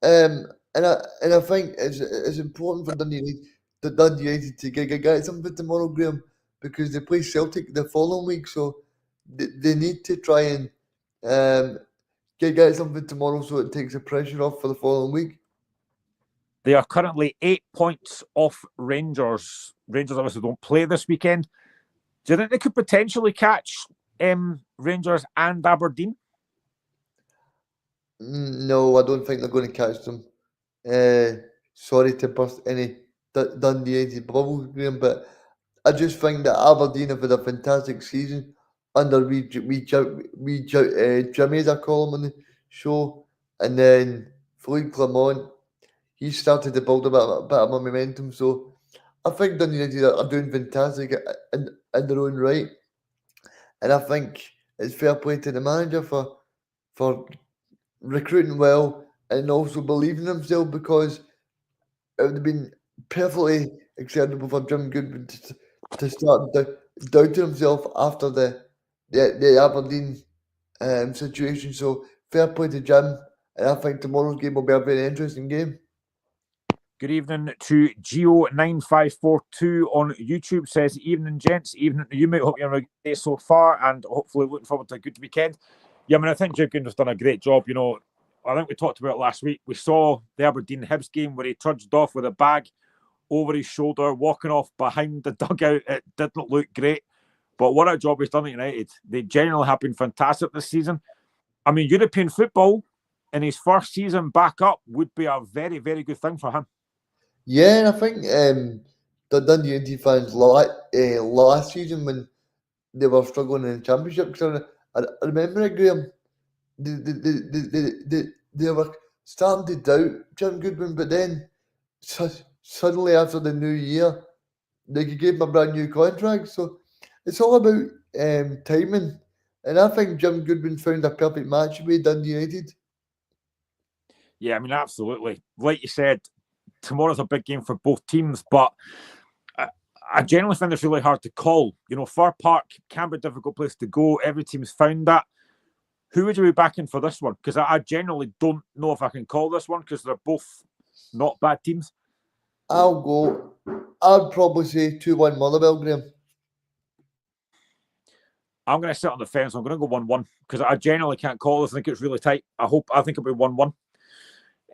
and I think it's important for Dundee United to get something tomorrow, Graham, because they play Celtic the following week, so they need to try and get something tomorrow so it takes the pressure off for the following week. They are currently 8 points off Rangers. Rangers obviously don't play this weekend. Do you think they could potentially catch Rangers and Aberdeen? No, I don't think they're going to catch them. Sorry to burst any Dundee United bubble, Graham, but I just think that Aberdeen have had a fantastic season under Jimmy, as I call him on the show, and then Philippe Clement, he started to build a bit of momentum. So I think Dundee United are doing fantastic in their own right, and I think it's fair play to the manager for recruiting well and also believing in himself, because it would have been perfectly acceptable for Jim Goodwin to start doubting himself after the Aberdeen situation. So fair play to Jim, and I think tomorrow's game will be a very interesting game. Good evening to Geo9542 on YouTube. Says, evening, gents. Evening to you, mate. Hope you're having a good day so far, and hopefully looking forward to a good weekend. Yeah, I mean, I think Jim Goodwin's done a great job. You know, I think we talked about it last week. We saw the Aberdeen Hibs game where he trudged off with a bag over his shoulder, walking off behind the dugout. It didn't look great. But what a job he's done at United. They genuinely have been fantastic this season. I mean, European football in his first season back up would be a very, very good thing for him. Yeah, and I think the Dundee United fans last season when they were struggling in the Championship. Because I remember it, Graham. They were starting to doubt Jim Goodwin, but then suddenly after the new year, they gave him a brand new contract. So it's all about timing. And I think Jim Goodwin found a perfect match with Dundee United. Yeah, I mean, absolutely. Like you said, tomorrow's a big game for both teams, but I generally find it's really hard to call. You know, Fir Park can be a difficult place to go. Every team's found that. Who would you be backing for this one? Because I generally don't know if I can call this one because they're both not bad teams. I'd probably say 2-1 Motherwell, Graham. I'm going to sit on the fence. I'm going to go 1-1 because I generally can't call this. I think it's really tight. I think it'll be 1-1.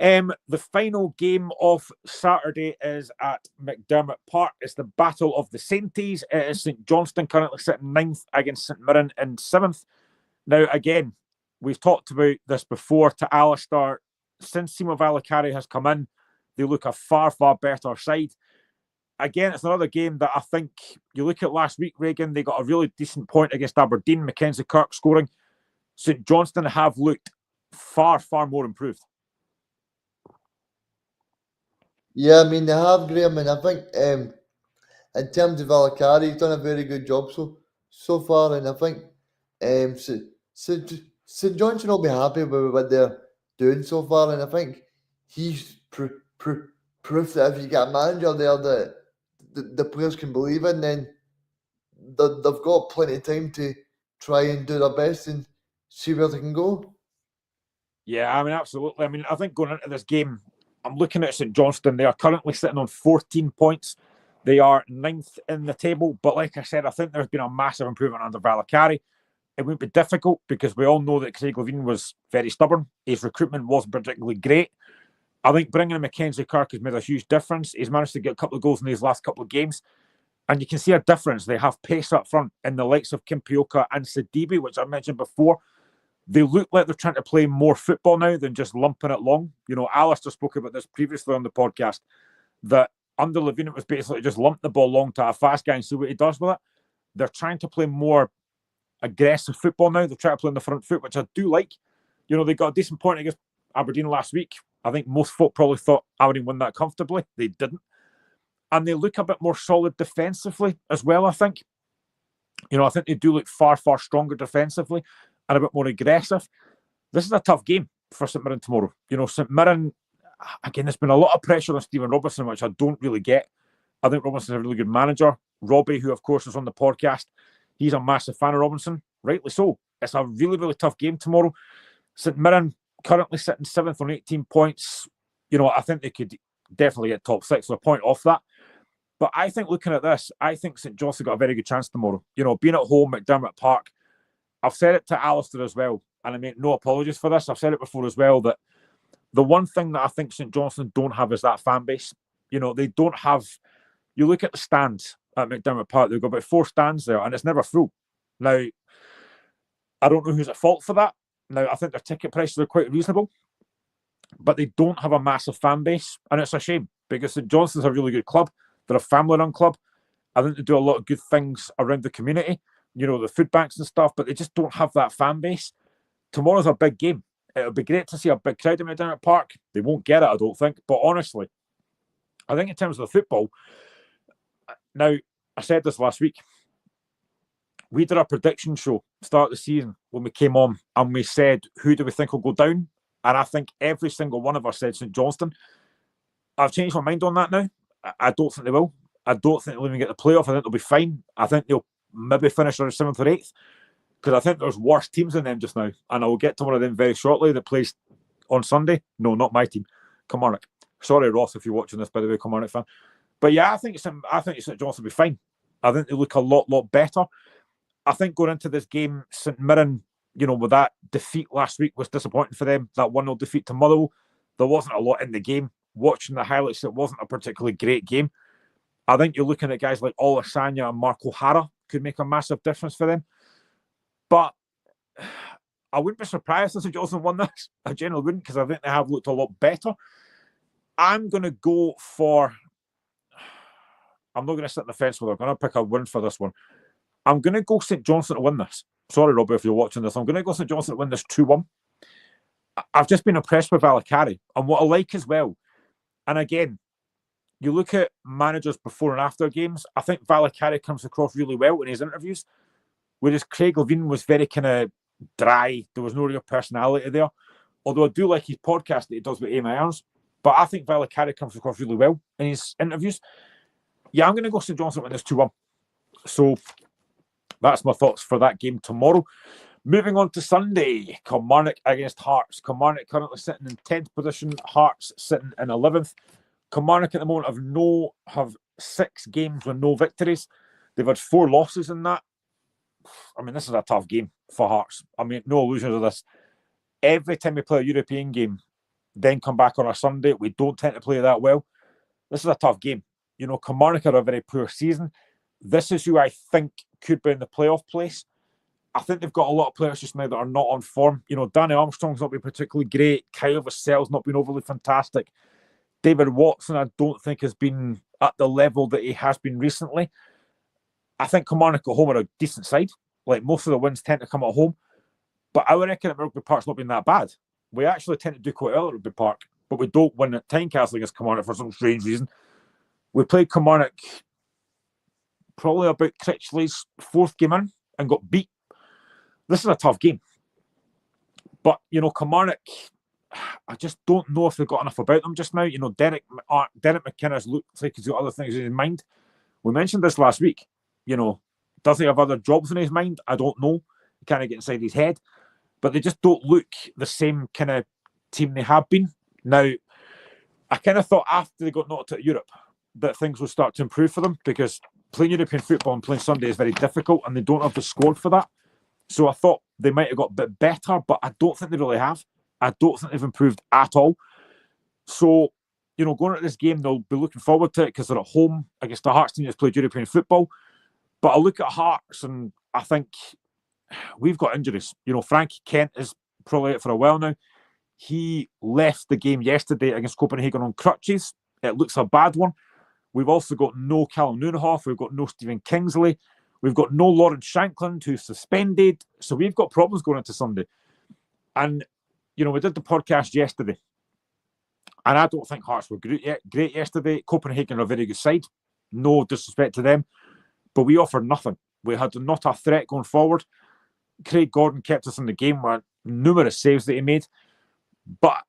The final game of Saturday is at McDermott Park. It's the Battle of the Sainties. It is St Johnstone currently sitting 9th against St Mirren in 7th. Now, again, we've talked about this before to Alistair. Since Simo Valakari has come in, they look a far, far better side. Again, it's another game that I think you look at last week, Reegan, they got a really decent point against Aberdeen, Mackenzie Kirk scoring. St Johnstone have looked far, far more improved. Yeah, I mean, they have, Graham, and I think in terms of Valakari, he's done a very good job so far, and I think St Johnstone will be happy with what they're doing so far, and I think he's proof that if you get a manager there that the players can believe in, then they've got plenty of time to try and do their best and see where they can go. Yeah, I mean, absolutely. I mean, I think going into this game, I'm looking at St Johnstone. They are currently sitting on 14 points. They are 9th in the table. But like I said, I think there's been a massive improvement under Valakari. It won't be difficult because we all know that Craig Levine was very stubborn. His recruitment wasn't particularly great. I think bringing in Mackenzie Kirk has made a huge difference. He's managed to get a couple of goals in these last couple of games. And you can see a difference. They have pace up front in the likes of Kimpioka and Sidibe, which I mentioned before. They look like they're trying to play more football now than just lumping it long. You know, Alistair spoke about this previously on the podcast, that under Levine it was basically just lump the ball long to a fast guy and see what he does with it. They're trying to play more aggressive football now. They're trying to play on the front foot, which I do like. You know, they got a decent point against Aberdeen last week. I think most folk probably thought Aberdeen won that comfortably. They didn't. And they look a bit more solid defensively as well, I think. You know, I think they do look far, far stronger defensively and a bit more aggressive. This is a tough game for St Mirren tomorrow. You know, St Mirren, again, there's been a lot of pressure on Stephen Robinson, which I don't really get. I think Robinson's a really good manager. Robbie, who of course is on the podcast, he's a massive fan of Robinson, rightly so. It's a really, really tough game tomorrow. St Mirren currently sitting 7th on 18 points. You know, I think they could definitely get top 6, so a point off that. But I think looking at this, I think St Johnstone got a very good chance tomorrow. You know, being at home at McDermott Park, I've said it to Alistair as well, and I make no apologies for this. I've said it before as well, that the one thing that I think St Johnstone don't have is that fan base. You know, they don't have... You look at the stands at McDermott Park, they've got about 4 stands there, and it's never full. Now, I don't know who's at fault for that. Now, I think their ticket prices are quite reasonable, but they don't have a massive fan base, and it's a shame, because St Johnstone's a really good club. They're a family-run club. I think they do a lot of good things around the community, you know, the food banks and stuff, but they just don't have that fan base. Tomorrow's a big game. It'll be great to see a big crowd in McDermott Park. They won't get it, I don't think. But honestly, I think in terms of the football, now, I said this last week, we did a prediction show start of the season when we came on, and we said, who do we think will go down? And I think every single one of us said St Johnstone. I've changed my mind on that now. I don't think they will. I don't think they'll even get the playoff. I think they'll be fine. I think they'll maybe finish around 7th or 8th, because I think there's worse teams than them just now. And I will get to one of them very shortly that plays on Sunday. No, not my team. Kilmarnock. Sorry, Ross, if you're watching this, by the way, Kilmarnock fan. But yeah, I think St Johnstone will be fine. I think they look a lot better. I think going into this game, St Mirren, you know, with that defeat last week was disappointing for them. That 1-0 defeat to Motherwell. There wasn't a lot in the game. Watching the highlights, it wasn't a particularly great game. I think you're looking at guys like Ola Sanya and Mark O'Hara could make a massive difference for them. But I wouldn't be surprised if St Johnstone won this. I generally wouldn't, because I think they have looked a lot better. I'm going to go for I'm not going to sit on the fence with her. I'm going to pick a win for this one. I'm going to go St Johnstone to win this. Sorry, Robbie, if you're watching this. I'm going to go St Johnstone to win this 2-1. I've just been impressed with Valakari. And what I like as well, and again, you look at managers before and after games, I think Valakari comes across really well in his interviews, whereas Craig Levein was very kind of dry. There was no real personality there. Although I do like his podcast that he does with Amy Irons. But I think Valakari comes across really well in his interviews. Yeah, I'm going to go St Johnstone to win this 2-1. So that's my thoughts for that game tomorrow. Moving on to Sunday, Kilmarnock against Hearts. Kilmarnock currently sitting in 10th position, Hearts sitting in 11th. Kilmarnock at the moment have 6 games with no victories. They've had 4 losses in that. I mean, this is a tough game for Hearts. I mean, no illusions of this. Every time we play a European game, then come back on a Sunday, we don't tend to play that well. This is a tough game. You know, Kilmarnock are a very poor season. This is who I think could be in the playoff place. I think they've got a lot of players just now that are not on form. You know, Danny Armstrong's not been particularly great. Kyle Vassell's not been overly fantastic. David Watson, I don't think, has been at the level that he has been recently. I think Kilmarnock at home are a decent side. Like, most of the wins tend to come at home. But I reckon at Rugby Park's not been that bad. We actually tend to do quite well at Rugby Park, but we don't win at Tynecastle against Kilmarnock for some strange reason. We played Kilmarnock probably about Critchley's 4th game in and got beat. This is a tough game. But, you know, Kilmarnock, I just don't know if they've got enough about them just now. You know, Derek McInnes looks like he's got other things in his mind. We mentioned this last week. You know, does he have other jobs in his mind? I don't know. He kind of get inside his head. But they just don't look the same kind of team they have been. Now, I kind of thought after they got knocked out of Europe that things would start to improve for them, because playing European football and playing Sunday is very difficult and they don't have the squad for that. So I thought they might have got a bit better, but I don't think they really have. I don't think they've improved at all. So, you know, going into this game, they'll be looking forward to it because they're at home against the Hearts team that's played European football. But I look at Hearts and I think we've got injuries. You know, Frankie Kent is probably out for a while now. He left the game yesterday against Copenhagen on crutches. It looks a bad one. We've also got no Callum Noonhoff. We've got no Stephen Kingsley. We've got no Lawrence Shankland, who's suspended. So we've got problems going into Sunday. And, you know, we did the podcast yesterday. And I don't think Hearts were great yesterday. Copenhagen are a very good side. No disrespect to them. But we offered nothing. We had not a threat going forward. Craig Gordon kept us in the game with numerous saves that he made. But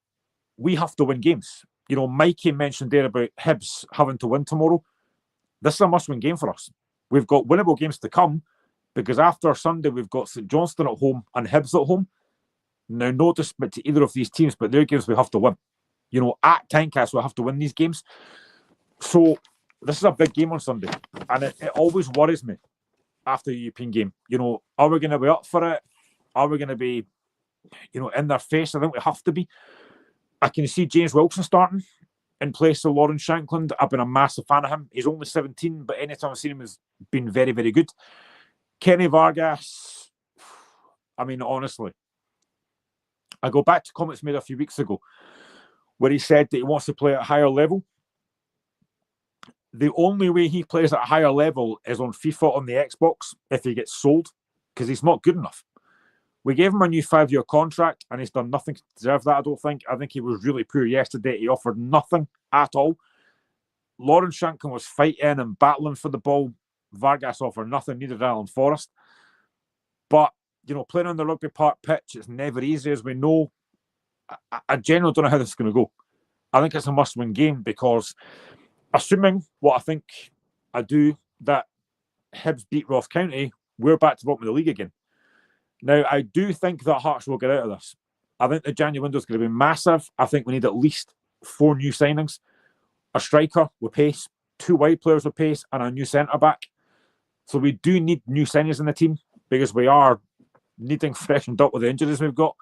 we have to win games. You know, Mikey mentioned there about Hibs having to win tomorrow. This is a must-win game for us. We've got winnable games to come, because after Sunday, we've got St Johnstone at home and Hibs at home. Now, no disrespect to either of these teams, but their games we have to win. You know, at Tynecastle, we have to win these games. So, this is a big game on Sunday. And it always worries me after the European game. You know, are we going to be up for it? Are we going to be, you know, in their face? I think we have to be. I can see James Wilson starting in place of Lawrence Shankland. I've been a massive fan of him. He's only 17, but anytime I've seen him, has been very, very good. Kenny Vargas, I mean, honestly, I go back to comments made a few weeks ago where he said that he wants to play at a higher level. The only way he plays at a higher level is on FIFA on the Xbox if he gets sold, because he's not good enough. We gave him a new 5-year contract and he's done nothing to deserve that, I don't think. I think he was really poor yesterday. He offered nothing at all. Lawrence Shankland was fighting and battling for the ball. Vargas offered nothing, neither did Alan Forrest. But, you know, playing on the Rugby Park pitch, it's never easy, as we know. I generally don't know how this is going to go. I think it's a must-win game because, assuming what I think I do, that Hibs beat Ross County, we're back to the bottom of the league again. Now, I do think that Hearts will get out of this. I think the January window is going to be massive. I think we need at least 4 new signings. A striker with pace, 2 wide players with pace, and a new centre-back. So we do need new signings in the team because we are needing freshened up with the injuries we've got.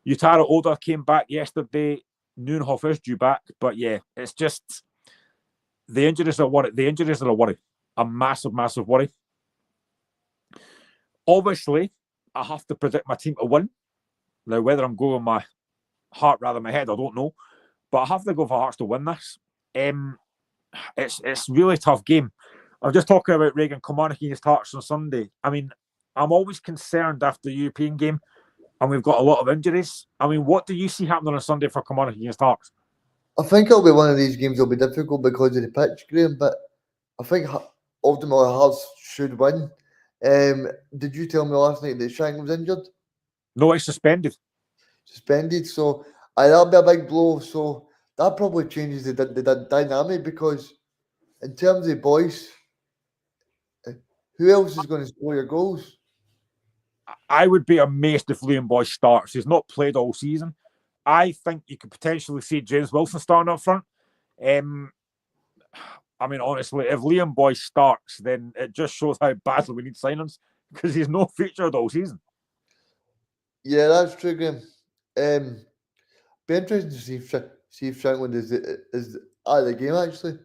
Utara Oda came back yesterday. Noonhoff is due back. But yeah, it's just the injuries are a worry. The injuries are a worry. A massive, massive worry. Obviously, I have to predict my team to win. Now, whether I'm going with my heart rather than my head, I don't know. But I have to go for Hearts to win this. it's really tough game. I'm just talking about Reegan Kilmarnock against Hearts on Sunday. I mean, I'm always concerned after the European game, and we've got a lot of injuries. I mean, what do you see happening on Sunday for Kilmarnock against Hearts? I think it'll be one of these games that'll be difficult because of the pitch, Graham, but I think ultimately Hearts should win. Did you tell me last night that Shank was injured? No, it's suspended. Suspended, so that'll be a big blow. So that probably changes the dynamic because in terms of boys, who else is going to score your goals? I would be amazed if Liam Boyce starts. He's not played all season. I think you could potentially see James Wilson starting up front. I mean, honestly, if Liam Boyce starts, then it just shows how badly we need signings because he's no featured all season. Yeah, that's true, Graham. Be interesting to see if Shankland is out of the game actually.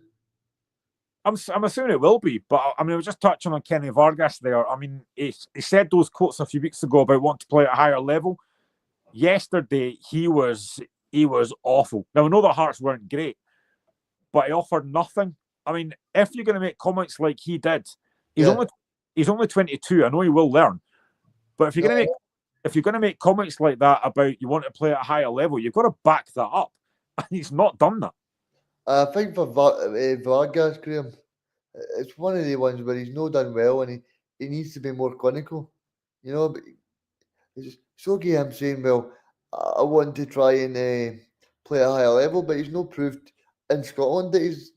I'm assuming it will be, but I mean, I was just touching on Kenny Vargas there. I mean, he said those quotes a few weeks ago about wanting to play at a higher level. Yesterday, he was awful. Now, I know the Hearts weren't great, but he offered nothing. I mean, if you're going to make comments like he did, he's only 22. I know he will learn, but if you're going to make comments like that about you want to play at a higher level, you've got to back that up. And he's not done that. I think for Vargas, Graham, it's one of the ones where he's not done well and he needs to be more clinical. You know, but it's okay him saying, well, I want to try and play at a higher level, but he's not proved in Scotland that he's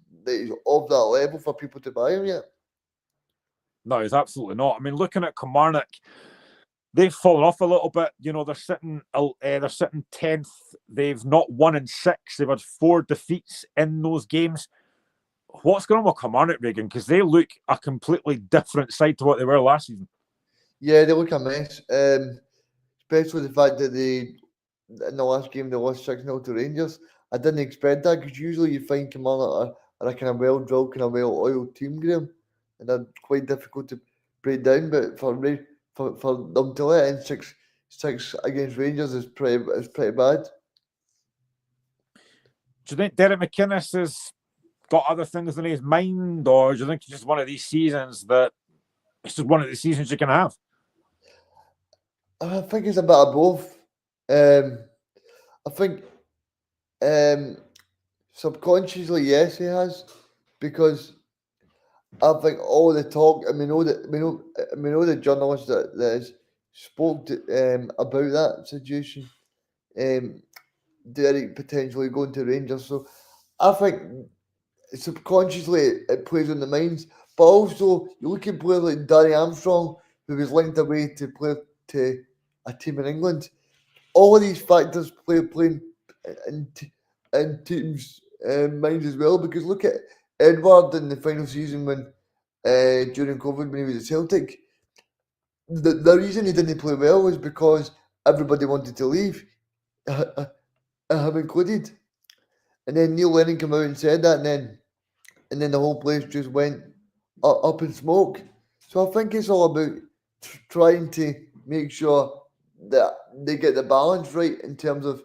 of that level for people to buy him yet. No, he's absolutely not. I mean, looking at Kilmarnock, they've fallen off a little bit. You know, they're sitting 10th. They've not won in 6. They've had 4 defeats in those games. What's going on with Kilmarnock, Reegan? Because they look a completely different side to what they were last season. Yeah, they look a mess. Especially the fact that in the last game they lost 6-0 to Rangers. I didn't expect that because usually you find Kilmarnock are a kind of well-drilled, kind of well-oiled team, Graham, and they're quite difficult to break down. But for them to let in six against Rangers is pretty bad. Do you think Derek McInnes has got other things in his mind, or do you think it's just one of these seasons that it's just one of the seasons you can have? I think it's a bit of both. I think subconsciously, yes, he has, because I think all the talk, and we know the journalist that has spoke about that situation, Derek potentially going to Rangers. So I think subconsciously it plays on the minds, but also you look at players like Danny Armstrong, who was linked away to play to a team in England. All of these factors play in teams' minds as well. Because look at Edward in the final season when during COVID when he was at Celtic. The reason he didn't play well was because everybody wanted to leave, him included. And then Neil Lennon came out and said that, and then the whole place just went up in smoke. So I think it's all about trying to make sure that they get the balance right in terms of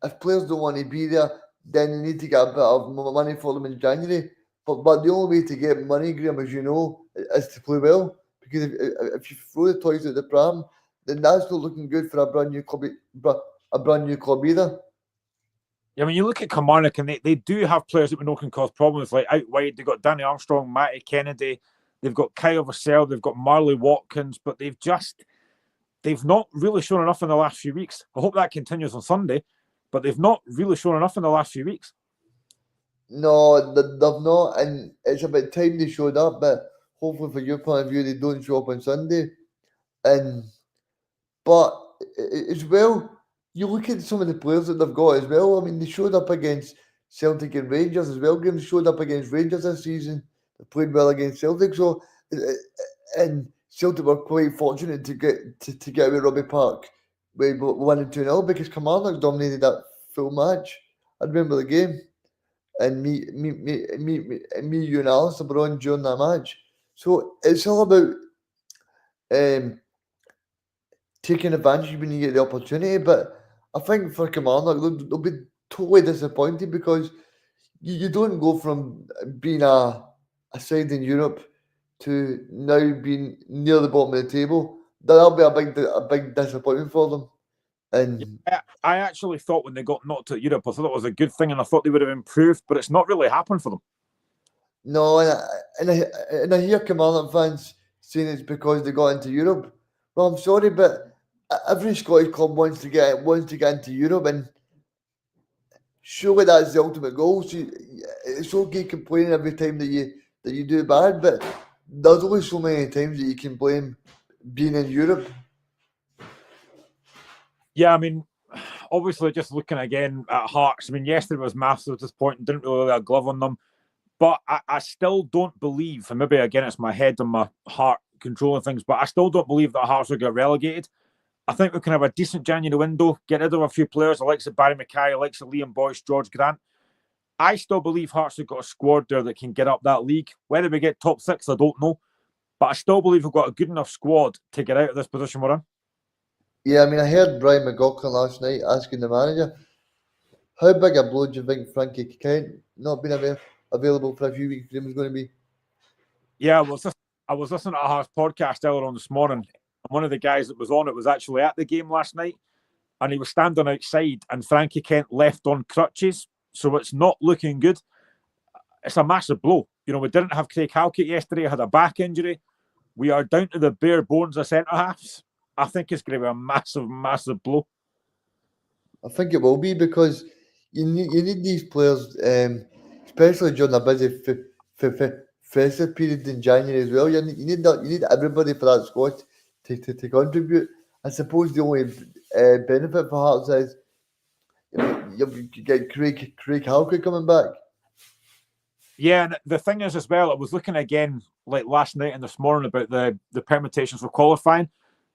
if players don't want to be there, then they need to get a bit of money for them in January. But the only way to get money, Graham, as you know, is to play well. Because if you throw the toys at the pram, then that's not looking good for a brand new club either. Yeah, I mean, you look at Kilmarnock and they do have players that we know can cause problems. Like out wide, they've got Danny Armstrong, Matty Kennedy, they've got Kyle Vassell, they've got Marley Watkins, but they've not really shown enough in the last few weeks. I hope that continues on Sunday, but they've not really shown enough in the last few weeks. No, they've not, and it's about time they showed up, but hopefully from your point of view, they don't show up on Sunday. But as well, you look at some of the players that they've got as well. I mean, they showed up against Celtic and Rangers as well. Games showed up against Rangers this season. They played well against Celtic. So, and Celtic were quite fortunate to get away Robbie Park with 1-2-0 because Kilmarnock dominated that full match. I remember the game, and me, you and Alistair were on during that match. So it's all about taking advantage when you get the opportunity. But I think for Kilmarnock, they'll be totally disappointed because you don't go from being a side in Europe to now being near the bottom of the table. That'll be a big disappointment for them. And I actually thought when they got knocked out of Europe, I thought it was a good thing, and I thought they would have improved, but it's not really happened for them. no, and I hear Kilmarnock fans saying it's because they got into Europe. Well, I'm sorry, but every Scottish club wants to get into Europe, and surely that's the ultimate goal. So it's okay complaining every time that you do bad, but there's only so many times that you can blame being in Europe. Yeah, I mean, obviously, just looking again at Hearts, I mean, yesterday was massive disappointing, didn't really lay a glove on them, but I still don't believe, and maybe again it's my head and my heart controlling things, but I still don't believe that Hearts will get relegated. I think we can have a decent January window, get rid of a few players, the likes of Barry Mackay, the likes of Liam Boyce, George Grant. I still believe Hearts have got a squad there that can get up that league. Whether we get top 6, I don't know, but I still believe we've got a good enough squad to get out of this position we're in. Yeah, I mean, I heard Brian McLaughlin last night asking the manager, how big a blow do you think Frankie Kent not being available for a few weeks for him is going to be? Yeah, I was listening to a Hearts podcast earlier on this morning, and one of the guys that was on it was actually at the game last night, and he was standing outside, and Frankie Kent left on crutches, so it's not looking good. It's a massive blow. You know, we didn't have Craig Halkett yesterday, had a back injury. We are down to the bare bones of centre-halves. I think it's going to be a massive, massive blow. I think it will be because you need these players, especially during a busy festive period in January as well. You need everybody for that squad to contribute. I suppose the only benefit for Hearts is you get Craig Halkett coming back. Yeah, and the thing is as well, I was looking again like last night and this morning about the permutations for qualifying.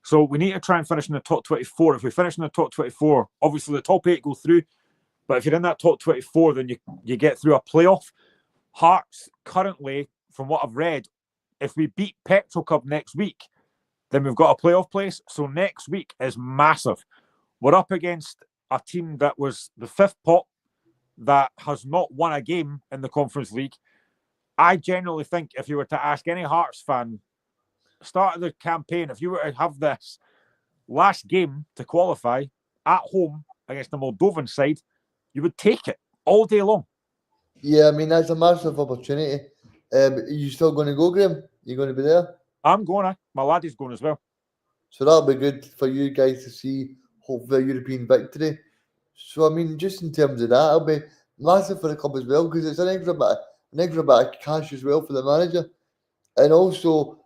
So we need to try and finish in the top 24. If we finish in the top 24, obviously the top 8 go through. But if you're in that top 24, then you get through a playoff. Hearts currently, from what I've read, if we beat Petrol Cup next week, then we've got a playoff place. So next week is massive. We're up against a team that was the 5th pot that has not won a game in the Conference League. I genuinely think if you were to ask any Hearts fan, start of the campaign, if you were to have this last game to qualify at home against the Moldovan side, you would take it all day long. Yeah, I mean, that's a massive opportunity. Are you still going to go, Graeme? You going to be there? I'm going. My laddie's going as well. So that'll be good for you guys to see, hopefully, a European victory. So, I mean, just in terms of that, it'll be massive for the club as well because it's an extra bit of cash as well for the manager. And also,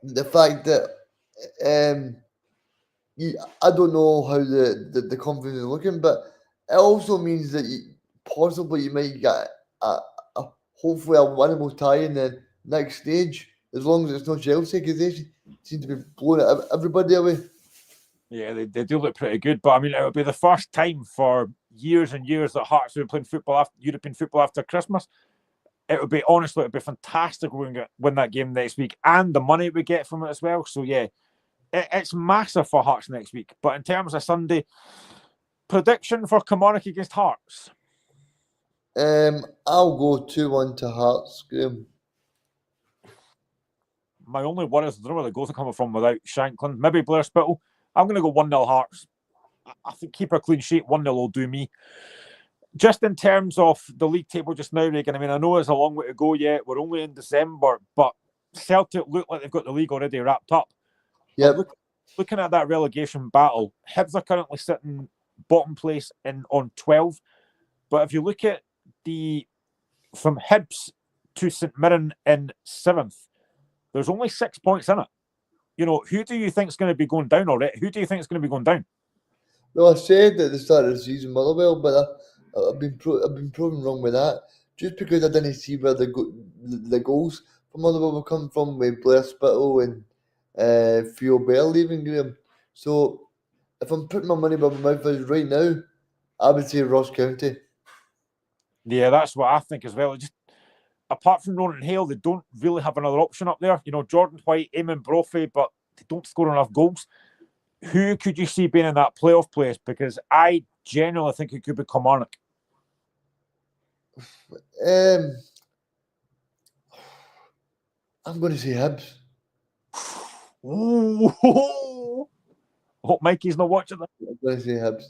the fact that I don't know how the conference is looking, but it also means that possibly you might get hopefully a winnable tie in the next stage, as long as it's not Chelsea, because they seem to be blowing everybody away. Yeah, they do look pretty good, but I mean, it would be the first time for years and years that Hearts will be playing European football after Christmas. It would be, honestly, it would be fantastic when we win that game next week, and the money we get from it as well. So yeah, it's massive for Hearts next week. But in terms of Sunday, prediction for Kilmarnock against Hearts? I'll go 2-1 to Hearts, Graeme. My only worry is I don't know where the goals are coming from without Shanklin. Maybe Blair Spittle. I'm going to go 1-0 Hearts. I think keep a clean sheet. 1-0 will do me. Just in terms of the league table just now, Reegan, I mean, I know it's a long way to go yet. We're only in December, but Celtic look like they've got the league already wrapped up. Yeah. Looking at that relegation battle, Hibs are currently sitting bottom place on 12. But if you look at from Hibs to St Mirren in 7th, there's only 6 points in it. You know, who do you think is going to be going down already? Who do you think is going to be going down? Well, I said at the start of the season Motherwell, but I've been proven wrong with that. Just because I didn't see where the goals from Motherwell will come from with Blair Spittle and Theo Bell leaving, Graeme. So if I'm putting my money where my mouth is right now, I would say Ross County. Yeah, that's what I think as well. Just apart from Ronan Hale, they don't really have another option up there. You know, Jordan White, Eamon Brophy, but they don't score enough goals. Who could you see being in that playoff place? Because I genuinely think it could be Kilmarnock. I'm going to say Hibs. Ooh. Hope Mikey's not watching that. I'm going to say Hibs.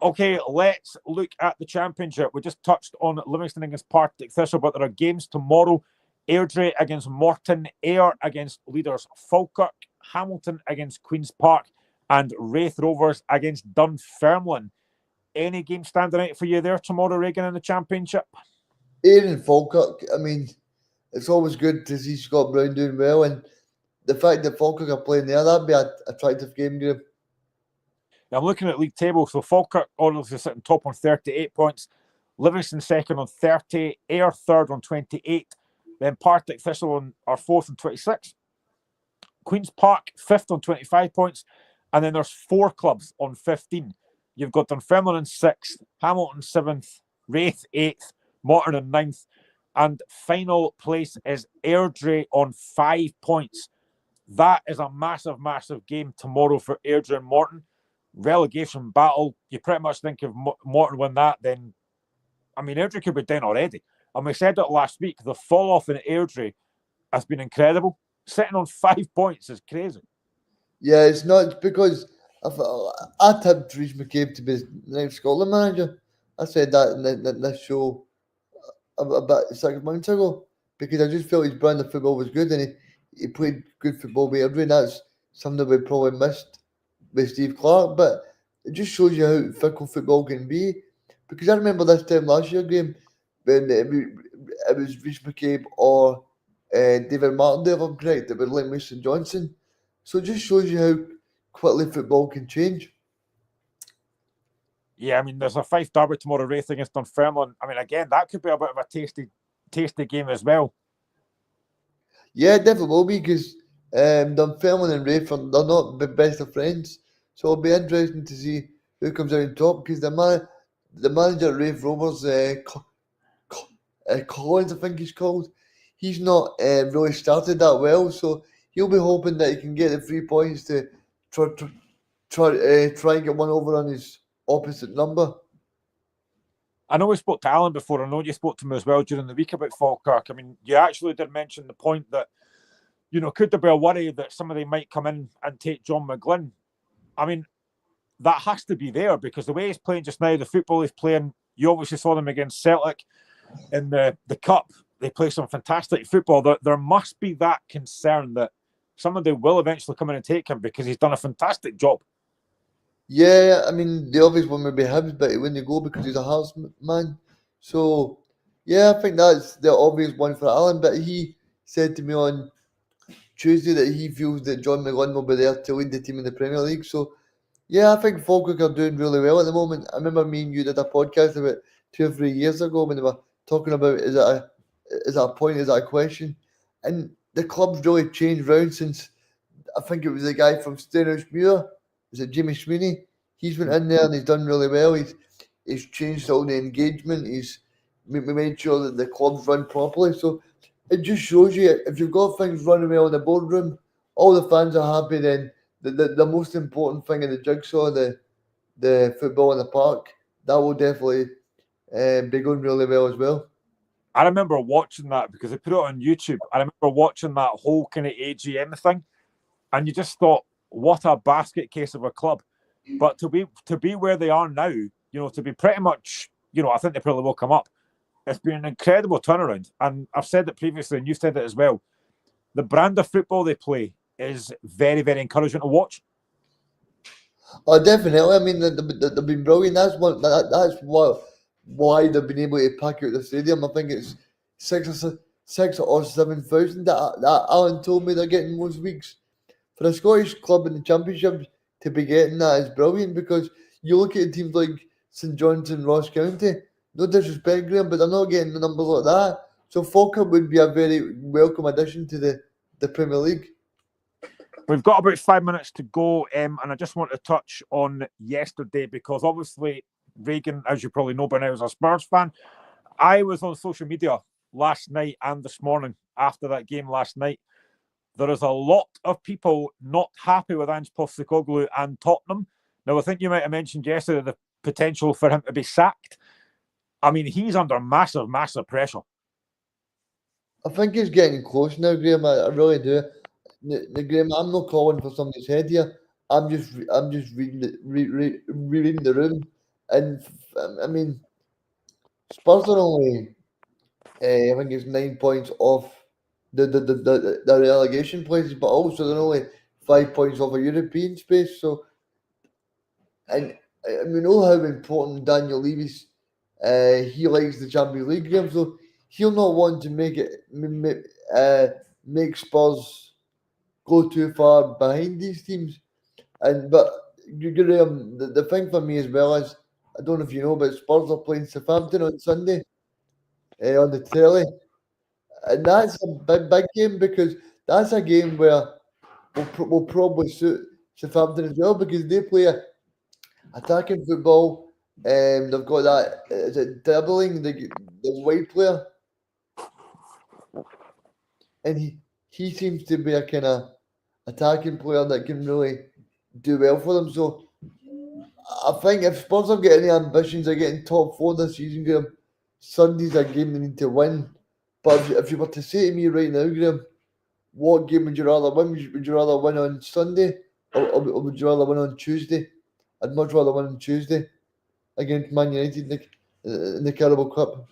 Okay, let's look at the championship. We just touched on Livingston against Partick Thistle, but there are games tomorrow. Airdrie against Morton, Ayr against leaders Falkirk, Hamilton against Queen's Park, and Wraith Rovers against Dunfermline. Any game standing out for you there tomorrow, Reegan, in the championship? Ayr and Falkirk, I mean, it's always good to see Scott Brown doing well, and the fact that Falkirk are playing there, that'd be an attractive game, Graeme. I'm looking at league table, so Falkirk honestly sitting top on 38 points, Livingston second on 30, Ayr third on 28, then Partick Thistle are fourth on 26, Queen's Park fifth on 25 points, and then there's 4 clubs on 15. You've got Dunfermline in 6th, Hamilton 7th, Wraith 8th, Morton in 9th, and final place is Airdrie on 5 points. That is a massive, massive game tomorrow for Airdrie and Morton. Relegation battle. You pretty much think if Morton win that, then, I mean, Airdrie could be down already. And we said it last week, the fall off in Airdrie has been incredible. Sitting on 5 points is crazy. Yeah, it's not because I tipped Rhys McCabe to be the next Scotland manager. I said that in this show about 6 months ago because I just felt his brand of football was good and he played good football with Airdrie. That's something we probably missed with Steve Clarke, but it just shows you how fickle football can be. Because I remember this time last year, Graeme, when it was Rhys McCabe or David Martindale, if I'm correct, that were like Mason Johnson. So it just shows you how quickly football can change. Yeah, I mean, there's a Fife derby tomorrow, Wraith against Dunfermline. I mean, again, that could be a bit of a tasty game as well. Yeah, it definitely will be because Dunfermline and Wraith they're not the best of friends. So it'll be interesting to see who comes out on top because the manager at Wraith Rovers, Collins, I think he's called, he's not really started that well. So he'll be hoping that he can get the 3 points to try and get one over on his opposite number. I know we spoke to Alan before. I know you spoke to him as well during the week about Falkirk. I mean, you actually did mention the point that, you know, could there be a worry that somebody might come in and take John McGlynn? I mean, that has to be there because the way he's playing just now, the football he's playing, you obviously saw them against Celtic in the Cup. They play some fantastic football. There must be that concern that somebody will eventually come in and take him because he's done a fantastic job. Yeah, I mean, the obvious one would be Hibs, but he wouldn't go because he's a Hearts man. So, yeah, I think that's the obvious one for Alan. But he said to me on Tuesday that he feels that John McGlynn will be there to lead the team in the Premier League. So, yeah, I think Falkirk are doing really well at the moment. I remember me and you did a podcast about 2 or 3 years ago when they were talking about is it a point, is it a question? And the club's really changed round since I think it was the guy from Stenhousemuir. Is it Jimmy Sweeney? He's went in there and he's done really well. He's changed all the engagement. He's made sure that the clubs run properly. So it just shows you if you've got things running well in the boardroom, all the fans are happy. Then the most important thing in the jigsaw, the football in the park, that will definitely be going really well as well. I remember watching that because they put it on YouTube. I remember watching that whole kind of AGM thing, and you just thought, what a basket case of a club. But to be where they are now, you know, to be pretty much, you know, I think they probably will come up. It's been an incredible turnaround. And I've said it previously, and you've said it as well. The brand of football they play is very, very encouraging to watch. Oh, definitely. I mean, they've been brilliant. That's why they've been able to pack out the stadium. I think it's 6 or 7,000 that Alan told me they're getting most weeks. For a Scottish club in the Championship to be getting that is brilliant because you look at teams like St John's and Ross County, no disrespect, Graeme, but they're not getting the numbers like that. So Falkirk would be a very welcome addition to the Premier League. We've got about 5 minutes to go, and I just want to touch on yesterday because obviously Reegan, as you probably know by now, is a Spurs fan. I was on social media last night and this morning after that game last night. There is a lot of people not happy with Ange Postecoglou and Tottenham. Now, I think you might have mentioned yesterday the potential for him to be sacked. I mean, he's under massive, massive pressure. I think he's getting close now, Graham. I really do. Graham, I'm not calling for somebody's head here. I'm just reading reading the room, and I mean, Spurs are only, I think it's 9 points off the relegation places, but also they're only 5 points off a European space. So, and we know how important Daniel Levy's he likes the Champions League game, so he'll not want to make Spurs go too far behind these teams. But Graham, the thing for me as well is, I don't know if you know, but Spurs are playing Southampton on Sunday on the telly, and that's a big game because that's a game where will probably suit Southampton as well because they play attacking football. They've got that, is it dribbling, the wide player, and he seems to be a kind of attacking player that can really do well for them. So I think if Spurs have got any ambitions of getting top four this season, Graham, Sunday's a game they need to win. But if you were to say to me right now, Graham, what game would you rather win? Would you rather win on Sunday or would you rather win on Tuesday? I'd much rather win on Tuesday against Man United in the Carabao Cup.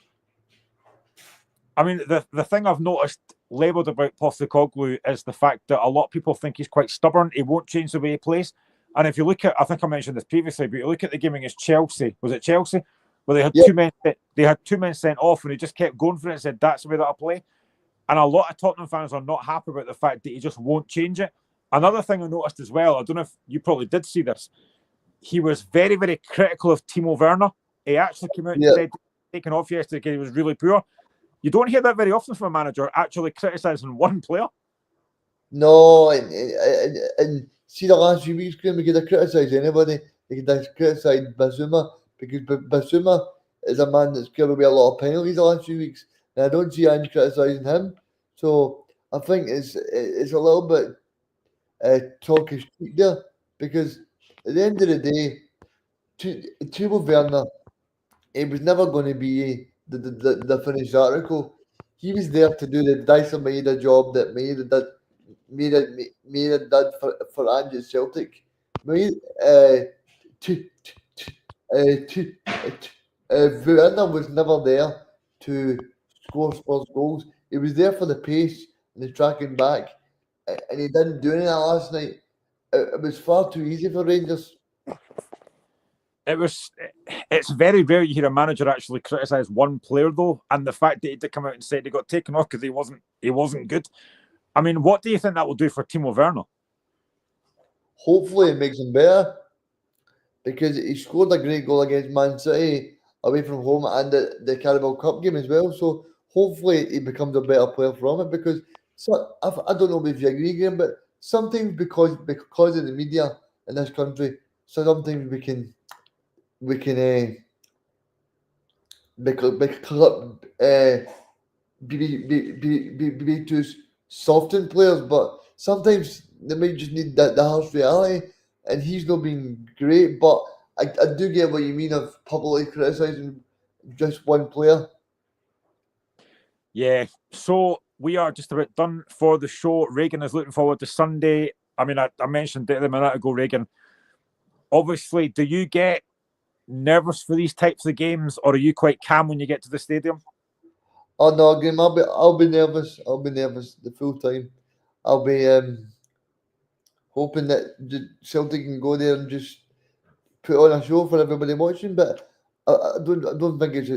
I mean, the thing I've noticed labelled about Postecoglou is the fact that a lot of people think he's quite stubborn. He won't change the way he plays. And if you look at, I think I mentioned this previously, but you look at the game against Chelsea. Was it Chelsea? Where they had two men sent off, and he just kept going for it and said, "That's the way that I play." And a lot of Tottenham fans are not happy about the fact that he just won't change it. Another thing I noticed as well, I don't know if you probably did see this, he was very, very critical of Timo Werner. He actually came out and said, taking off yesterday because he was really poor. You don't hear that very often from a manager actually criticising one player. No, and see the last few weeks, Graham, we could have criticised anybody. We could have criticised Basuma because Basuma is a man that's given away a lot of penalties the last few weeks, and I don't see any criticising him. So I think it's a little bit talk is cheap there because at the end of the day, Timo Werner, it was never going to be the finished article. He was there to do the Dyson Maeda job that Maeda did for Ange at Celtic. Werner was never there to score Spurs goals. He was there for the pace and the tracking back, and he didn't do any of that last night. It was far too easy for Rangers. It's very rare you hear a manager actually criticise one player though, and the fact that he did come out and said he got taken off because he wasn't good. I mean, what do you think that will do for Timo Werner? Hopefully, it makes him better because he scored a great goal against Man City away from home and the Carabao Cup game as well. So hopefully, he becomes a better player from it because I don't know if you agree, Graham, but sometimes because of the media in this country, so sometimes we can be too soft in players, but sometimes they might just need the harsh reality. And he's not been great, but I do get what you mean of publicly criticising just one player. Yeah, so we are just about done for the show. Reegan is looking forward to Sunday. I mean, I mentioned it a minute ago, Reegan. Obviously, do you get nervous for these types of games, or are you quite calm when you get to the stadium? Oh no, Graham, I'll be nervous. I'll be nervous the full time. I'll be hoping that Celtic can go there and just put on a show for everybody watching. But I don't think it's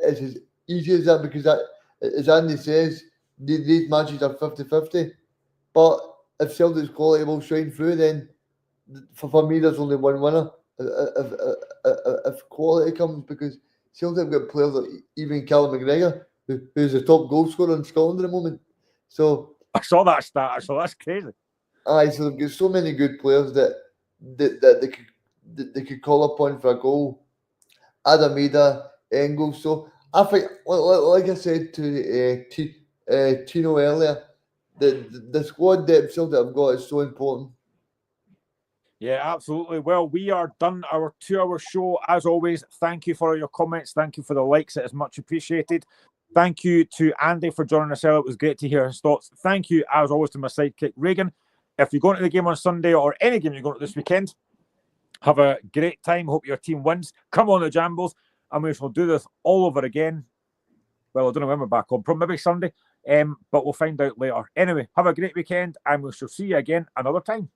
as easy as that because that, as Andy says, these matches are 50-50. But if Celtic's quality will shine through, then for me, there's only one winner. If quality comes, because Celtic have got players like even Callum McGregor, who's the top goal scorer in Scotland at the moment. So I saw that stat. So that's crazy. Aye, so they've got so many good players that they could call upon for a goal. Adamida, Engels. So I think, like I said to Tino earlier, the squad depth Celtic have got is so important. Yeah, absolutely. Well, we are done our 2-hour show. As always, thank you for all your comments. Thank you for the likes. It is much appreciated. Thank you to Andy for joining us. It was great to hear his thoughts. Thank you, as always, to my sidekick, Reegan. If you're going to the game on Sunday or any game you're going to this weekend, have a great time. Hope your team wins. Come on the Jambles, and we shall do this all over again. Well, I don't know when we're back on, probably maybe Sunday, but we'll find out later. Anyway, have a great weekend, and we shall see you again another time.